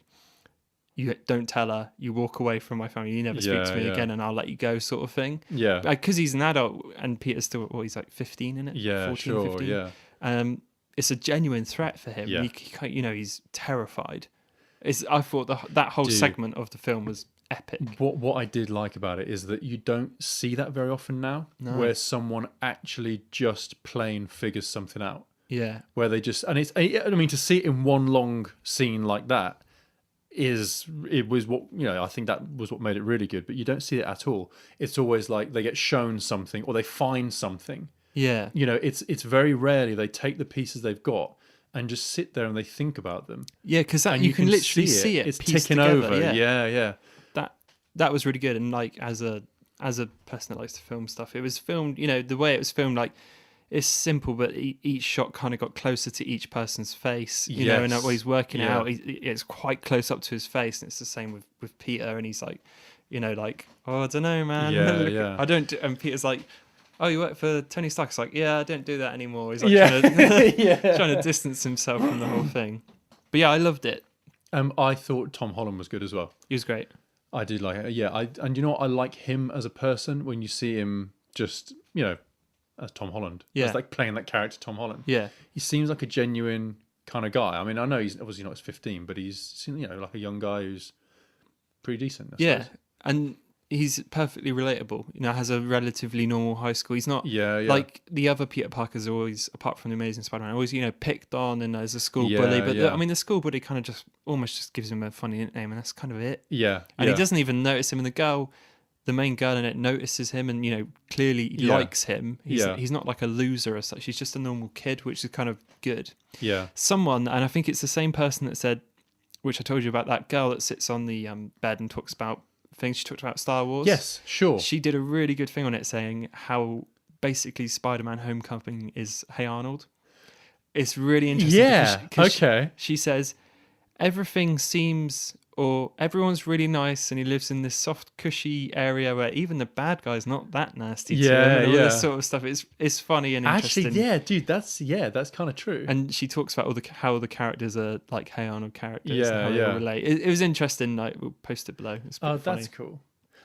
"You don't tell her. You walk away from my family. You never speak to me again, and I'll let you go," sort of thing. Yeah, because he's an adult, and Peter's still, he's like 15 in it. Yeah, 14, sure, 15. Yeah. It's a genuine threat for him. Yeah. He's terrified. I thought that whole segment of the film was epic. What I did like about it is that you don't see that very often now, where someone actually just plain figures something out. Yeah, where they just, and to see it in one long scene like that. It was what I think that was what made it really good, but you don't see it at all. It's always like they get shown something or they find something. Yeah, it's very rarely they take the pieces they've got and just sit there and they think about them. Yeah, because you can literally see it. It's ticking over. Yeah. That was really good. And like as a person that likes to film stuff, it was filmed. The way it was filmed, like. It's simple, but each shot kind of got closer to each person's face, you know, and while he's working out, it's quite close up to his face. And it's the same with Peter, and he's like, oh, I don't know, man. Yeah. I don't do, and Peter's like, oh, you work for Tony Stark? It's like, yeah, I don't do that anymore. He's like trying to distance himself from the whole thing. But yeah, I loved it. I thought Tom Holland was good as well. He was great. I did like it. Yeah, and you know what? I like him as a person when you see him just, as Tom Holland. Yeah. As like playing that character, Tom Holland. Yeah. He seems like a genuine kind of guy. I mean, I know he's obviously not 15, but he's, like a young guy who's pretty decent. I suppose. And he's perfectly relatable. Has a relatively normal high school. He's not like the other Peter Parkers always, apart from the Amazing Spider-Man, always, picked on and as a school bully. But the school bully kind of just almost gives him a funny nickname, and that's kind of it. Yeah. And he doesn't even notice him, and the main girl in it notices him and, clearly likes him. He's not like a loser as such. He's just a normal kid, which is kind of good. Yeah. Someone, and I think it's the same person that said, which I told you about, that girl that sits on the bed and talks about things. She talked about Star Wars. Yes, sure. She did a really good thing on it, saying how basically Spider-Man Homecoming is Hey Arnold. It's really interesting. Yeah, okay. She says, everyone's really nice, and he lives in this soft, cushy area where even the bad guy's not that nasty to him, and all this sort of stuff. It's funny and interesting. Actually, yeah, dude, that's kind of true. And she talks about how the characters are like Hey Arnold characters and how they all relate. It was interesting. Like, we'll post it below. It's pretty funny. That's cool.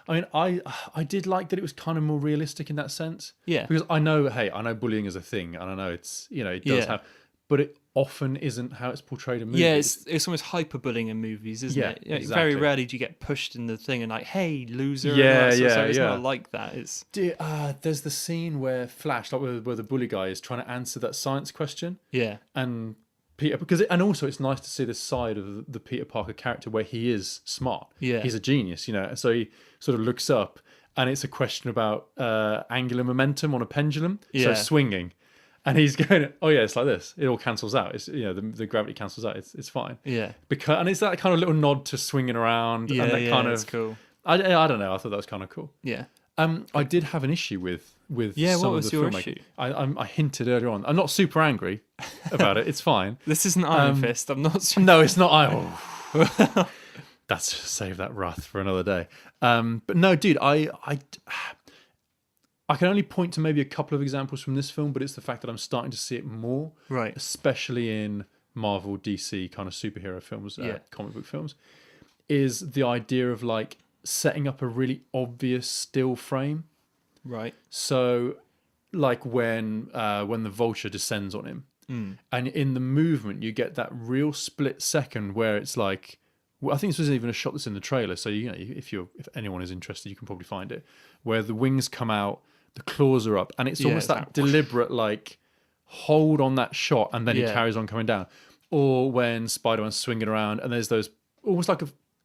I mean, I did like that it was kind of more realistic in that sense. Yeah. Because I know bullying is a thing, and I know it's, it does have, but it often isn't how it's portrayed in movies. Yeah, it's almost hyperbullying in movies, isn't it? Exactly. Very rarely do you get pushed in the thing and like, hey, loser. So it's not like that. It's there's the scene where Flash, like where the bully guy is trying to answer that science question. Yeah. And Peter, and also it's nice to see this side of the Peter Parker character where he is smart. Yeah. He's a genius, so he sort of looks up, and it's a question about angular momentum on a pendulum. So swinging. And he's going, oh yeah, it's like this. It all cancels out. It's the gravity cancels out. It's fine. Yeah. And it's that kind of little nod to swinging around. Yeah, and that kind it's of cool. I don't know. I thought that was kind of cool. Yeah. I did have an issue with some what of was the your filmmaking. issue? I hinted earlier on. I'm not super angry about it. It's fine. This isn't Iron Fist. I'm not. No, it's not. That's save that wrath for another day. But no, dude, I can only point to maybe a couple of examples from this film, but it's the fact that I'm starting to see it more, Right. especially in Marvel, DC kind of superhero films, Yeah. comic book films, is the idea of like setting up a really obvious still frame. Right. So, like when the Vulture descends on him, and in the movement you get that real split second where it's like, well, I think this was even a shot that's in the trailer. So if anyone is interested, you can probably find it, where the wings come out, the claws are up, and it's almost that deliberate like hold on that shot, and then he carries on coming down. Or when Spider-Man's swinging around, and there's those almost like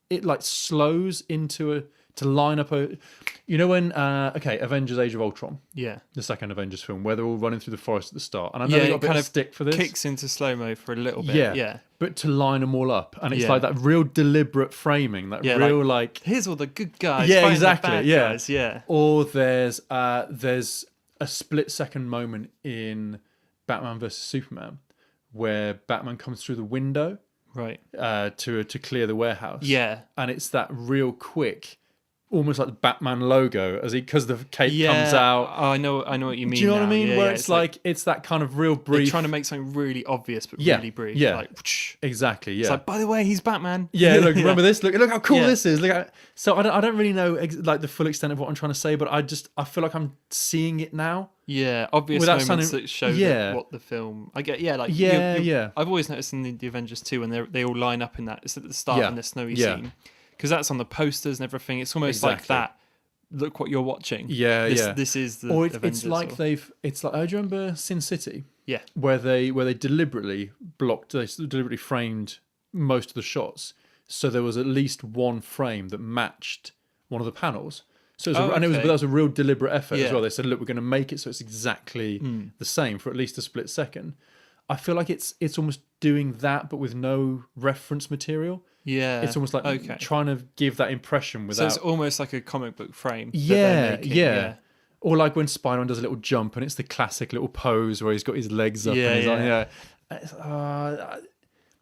it like slows into to line up when Avengers Age of Ultron, the second Avengers film, where they're all running through the forest at the start, and I know they got a bit of stick for this, kicks into slow-mo for a little bit, but to line them all up, and it's like that real deliberate framing, that real like here's all the good guys, exactly, guys, or there's a split second moment in Batman vs Superman where Batman comes through the window, right, to clear the warehouse, and it's that real quick, almost like the Batman logo because the cape comes out. Oh, I know what you mean. Do you know what I mean? Where it's like it's that kind of real brief. They're trying to make something really obvious, but really brief. Yeah, like, whoosh. Exactly. Yeah. It's like, by the way, he's Batman. Yeah. Look, remember this? Look how cool this is. So I don't really know like the full extent of what I'm trying to say, but I feel like I'm seeing it now. Yeah, obvious Without moments sounding- that show what the film. I get. Yeah, like I've always noticed in the Avengers 2 when they all line up in that. It's at the start in the snowy scene, because that's on the posters and everything. It's almost like that. Look what you're watching. This is the Avengers. It's like it's like, do you remember Sin City? Yeah. Where they deliberately deliberately framed most of the shots, so there was at least one frame that matched one of the panels. So that was a real deliberate effort as well. They said, look, we're going to make it so it's exactly the same for at least a split second. I feel like it's almost doing that, but with no reference material. Yeah, it's almost like trying to give that impression without. So it's almost like a comic book frame. Yeah. Or like when Spider-Man does a little jump, and it's the classic little pose where he's got his legs up. And he's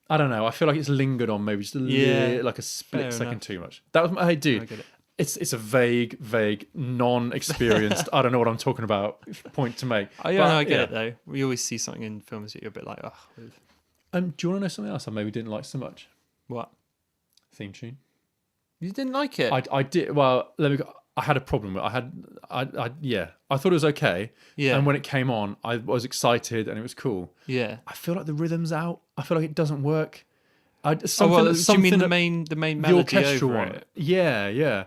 I don't know. I feel like it's lingered on maybe just a little, like a split second too much. That was hey, dude. I get it. It's a vague, non-experienced. I don't know what I'm talking about. Point to make. I get it though. We always see something in films that you're a bit like, oh. Do you want to know something else I maybe didn't like so much? What? Theme tune. You didn't like it? I did. Well, I had a problem with it. I thought it was okay. Yeah. And when it came on, I was excited and it was cool. Yeah. I feel like the rhythm's out. I feel like it doesn't work. Do you mean the main melody, the orchestral over it? Yeah.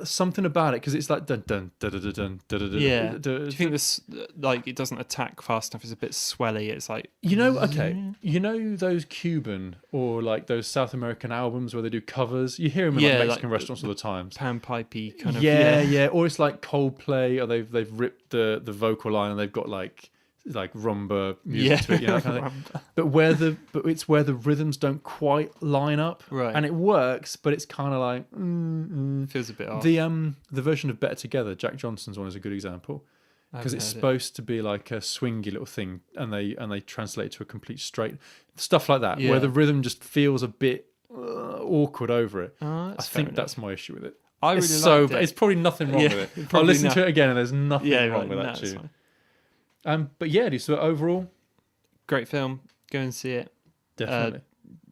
Something about it, because it's like dun dun dun dun dun dun dun. Yeah. Do you think this it doesn't attack fast enough? It's a bit swelly. It's like those Cuban or like those South American albums where they do covers. You hear them in like Mexican restaurants all the time. Panpipey kind of. Yeah. Or it's like Coldplay, or they've ripped the vocal line and they've got like rumba music to it, kind of thing. But it's where the rhythms don't quite line up, right? And it works, but it's kind of like feels a bit off. The version of Better Together, Jack Johnson's one, is a good example, because it's supposed to be like a swingy little thing, and they translate it to a complete straight stuff like that, where the rhythm just feels a bit awkward over it. I think that's my issue with it. I really liked it. It's probably nothing wrong with it. I'll listen to it again, and there's nothing wrong with that tune. But yeah, so overall, great film. Go and see it. Definitely.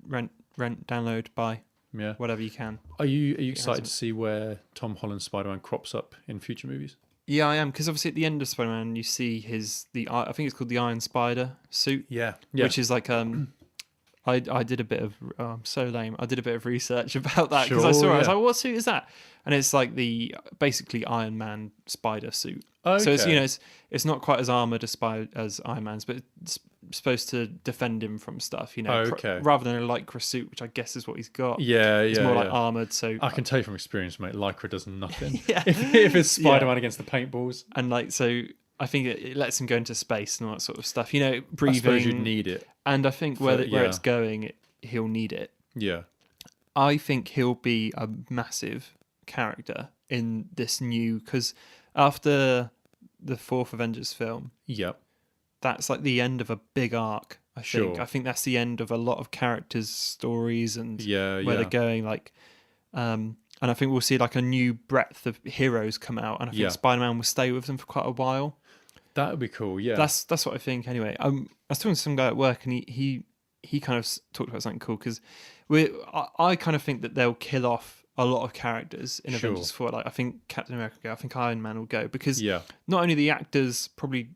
Rent, download, buy. Yeah, whatever you can. Are you excited to see where Tom Holland's Spider-Man crops up in future movies? Yeah, I am, because obviously at the end of Spider-Man, you see I think it's called the Iron Spider suit. Yeah. Which is like I did a bit of I'm so lame. I did a bit of research about that because I saw it. I was like, what suit is that? And it's like the basically Iron Man spider suit. Okay. So it's not quite as armored as Iron Man's, but it's supposed to defend him from stuff. Rather than a lycra suit, which I guess is what he's got. It's more like armored. So I can tell you from experience, mate. Lycra does nothing. If it's Spider-Man against the paintballs, and I think it lets him go into space and all that sort of stuff. You know, breathing. I suppose you'd need it. And I think where it's going, he'll need it. Yeah. I think he'll be a massive character in this new, because after the fourth Avengers film, Yep. that's like the end of a big arc. I think. Sure. I think that's the end of a lot of characters' stories and where they're going. Like, and I think we'll see like a new breadth of heroes come out, and I think Spider-Man will stay with them for quite a while. That would be cool. Yeah. That's what I think. Anyway, I was talking to some guy at work, and he kind of talked about something cool, because I kind of think that they'll kill off a lot of characters in Avengers 4. Like, I think Captain America will go. I think Iron Man will go, because not only the actors probably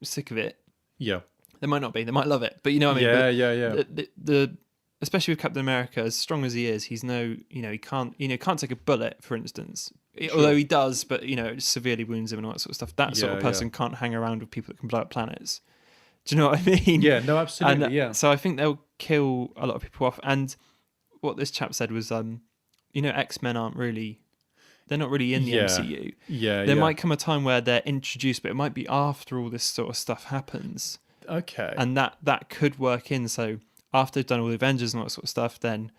sick of it. Yeah. They might not be. They might love it. But you know what I mean? Yeah. The especially with Captain America, as strong as he is, he can't take a bullet, for instance. Sure. Although he does, but it severely wounds him and all that sort of stuff. That sort of person can't hang around with people that can blow up planets. Do you know what I mean? Yeah, no, absolutely. And, so I think they'll kill a lot of people off. And what this chap said was, X-Men they're not really in the MCU. There might come a time where they're introduced, but it might be after all this sort of stuff happens. Okay. And that could work in. So after they've done all the Avengers and all that sort of stuff, then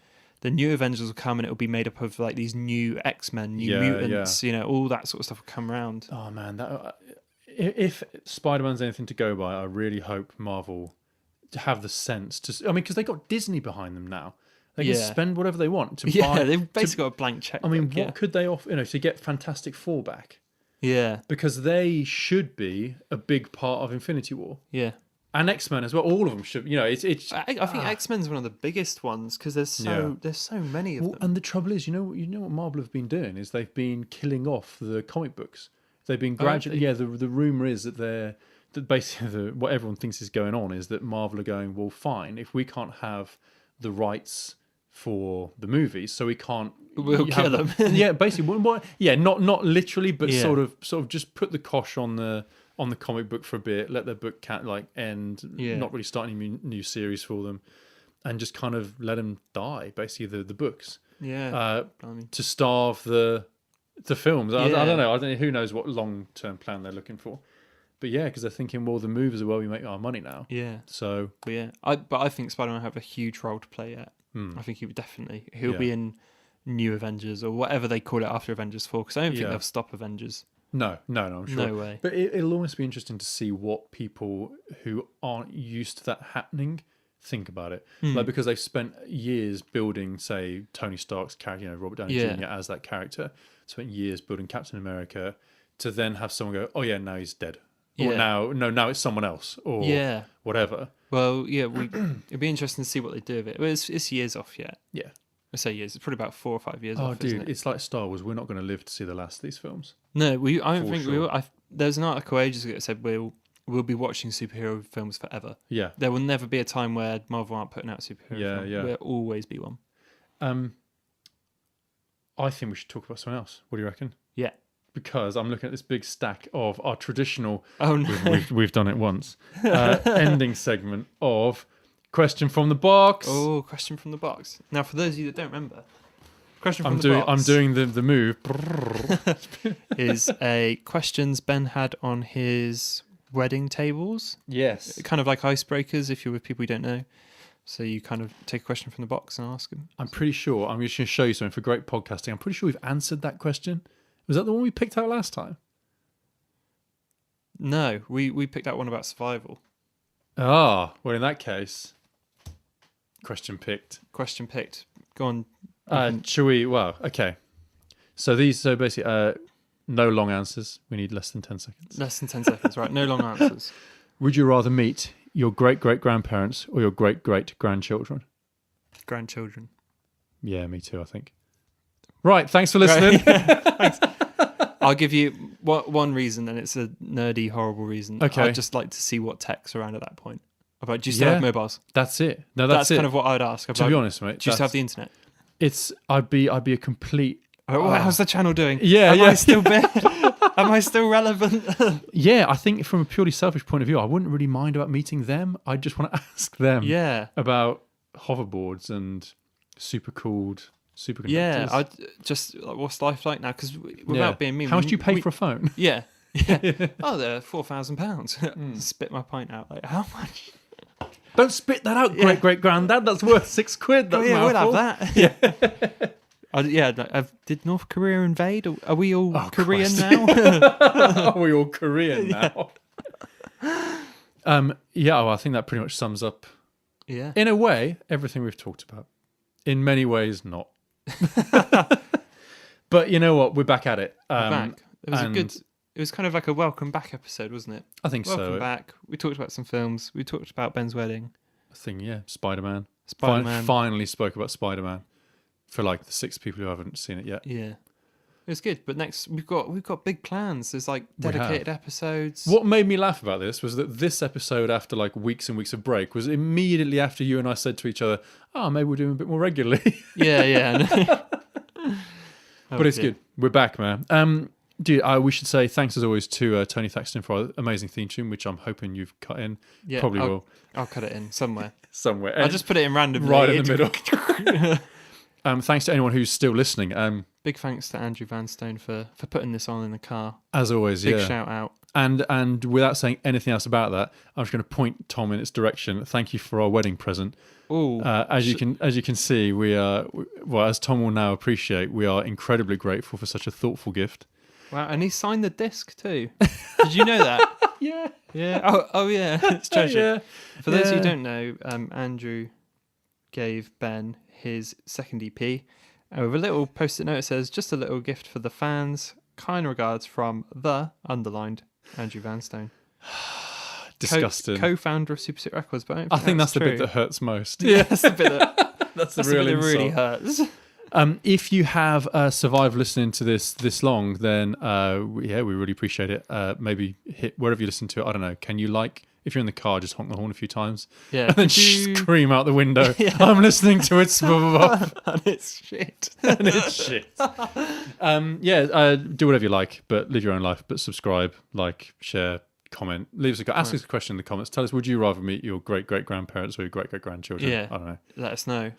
the new Avengers will come, and it'll be made up of like these new X-Men, new mutants, all that sort of stuff will come around. Oh man, if Spider-Man's anything to go by, I really hope Marvel have the sense to. I mean, because they got Disney behind them now. They can spend whatever they want to buy. Yeah, they've basically got a blank check. I mean, what could they offer? To get Fantastic Four back? Yeah, because they should be a big part of Infinity War. Yeah. And X-Men as well. All of them should. It's. I think X-Men's one of the biggest ones, because there's so many of them. And the trouble is, what Marvel have been doing is they've been killing off the comic books. They've been gradually. The rumor is that basically what everyone thinks is going on is that Marvel are going, well, fine, if we can't have the rights for the movies, so we can't. We'll kill them. Yeah, basically. Not literally, but sort of just put the cosh on the comic book for a bit, let their book end, not really start any new series for them, and just kind of let them die, basically, the books. Yeah. To starve the films. I don't know. Who knows what long-term plan they're looking for. But because they're thinking, well, the movies are where we make our money now. Yeah. So. But I think Spider-Man have a huge role to play yet. I think he'll be in New Avengers or whatever they call it after Avengers 4, because I don't think they'll stop Avengers. No, I'm sure. No way. But it'll almost be interesting to see what people who aren't used to that happening think about it. Like, because they've spent years building, say, Tony Stark's character, Robert Downey Jr. as that character, spent years building Captain America, to then have someone go, oh yeah, now he's dead. Or now it's someone else, or whatever. Well, it'd be interesting to see what they do with it. Well, it's years off yet. Yeah. I say years. It's probably about 4 or 5 years off. Oh, dude, isn't it? It's like Star Wars. We're not going to live to see the last of these films. No, I don't think we will. There's an article ages ago that said we'll be watching superhero films forever. Yeah. There will never be a time where Marvel aren't putting out superhero films. Yeah. There'll always be one. I think we should talk about something else. What do you reckon? Yeah. Because I'm looking at this big stack of our traditional. Oh no. We've done it once. Ending segment of Question from the Box. Oh, Question from the Box. Now, for those of you that don't remember, Question from the Box. I'm doing the move. Is a questions Ben had on his wedding tables. Yes. Kind of like icebreakers if you're with people you don't know. So you kind of take a question from the box and ask them. I'm pretty sure, I'm just going to show you something for great podcasting. I'm pretty sure we've answered that question. Was that the one we picked out last time? No, we picked out one about survival. Ah, well, in that case, question picked. Go on. Shall we? Well, okay. So basically, no long answers. We need less than 10 seconds. Less than 10 seconds, right? No long answers. Would you rather meet your great-great-grandparents or your great-great-grandchildren? Grandchildren. Yeah, me too, I think. Right, thanks for listening. Thanks. I'll give you one reason, and it's a nerdy, horrible reason. Okay. I'd just like to see what tech's around at that point. About, do you still have mobiles? That's it. No, that's it. Kind of what I'd ask. To be honest, mate. Do you still have the internet? I'd be a complete... how's the channel doing? Am I still am I still relevant? Yeah, I think from a purely selfish point of view, I wouldn't really mind about meeting them. I just want to ask them about hoverboards and supercooled superconductors. Yeah, what's life like now? Because without being mean, how much do you pay for a phone? Yeah, Oh, they're £4,000. Spit my pint out. Like, how much? Don't spit that out, great granddad. That's worth £6. That's We'll mouthful. have that. Did North Korea invade? Are we all Korean Christ. now? Are we all Korean now? Well, I think that pretty much sums up, in a way, everything we've talked about. In many ways, not. But you know what? We're back at it. We're back. It was kind of like a welcome back episode, wasn't it? I think so. Welcome back. We talked about some films. We talked about Ben's wedding. Spider-Man. Spider-Man. Finally spoke about Spider-Man for like the 6 people who haven't seen it yet. Yeah. It was good, but next we've got big plans. There's like dedicated episodes. What made me laugh about this was that this episode, after like weeks and weeks of break, was immediately after you and I said to each other, maybe we'll do it a bit more regularly. Yeah. But it's good. We're back, man. Dude, we should say thanks as always to Tony Thaxton for our amazing theme tune, which I'm hoping you've cut in. Yeah, Probably will. I'll cut it in somewhere. I'll just put it in randomly. Right in the middle. Thanks to anyone who's still listening. Big thanks to Andrew Vanstone for putting this on in the car. As always, Big shout out. And without saying anything else about that, I'm just going to point Tom in its direction. Thank you for our wedding present. Ooh. As you can see, we are, as Tom will now appreciate, we are incredibly grateful for such a thoughtful gift. Wow, and he signed the disc too. Did you know that? Yeah. Oh yeah, it's treasure. Yeah. For those who don't know, Andrew gave Ben his second EP with a little post-it note that says, "Just a little gift for the fans. Kind regards from the underlined Andrew Vanstone." Disgusting. Co-founder of Super Sick Records, but I think that's the bit that hurts most. Yeah, that's the bit that that's the bit that really hurts. If you have survived listening to this long, then we really appreciate it. Maybe hit wherever you listen to it. I don't know. Can you if you're in the car, just honk the horn a few times? Yeah. And then scream out the window. Yeah. I'm listening to it. And it's shit. Do whatever you like, but live your own life. But subscribe, share, comment, ask us a question in the comments. Tell us, would you rather meet your great grandparents or your great grandchildren? Yeah. I don't know. Let us know.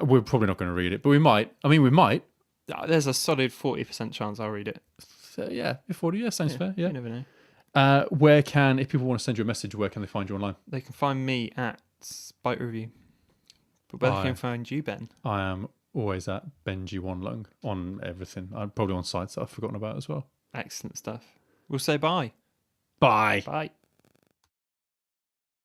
We're probably not going to read it, but we might. I mean, we might. There's a solid 40% chance I'll read it. So, 40, sounds fair. Yeah. You never know. If people want to send you a message, where can they find you online? They can find me at Byte Review. But where can they find you, Ben? I am always at Benji Wanlung on everything. I'm probably on sites that I've forgotten about as well. Excellent stuff. We'll say bye. Bye. Bye.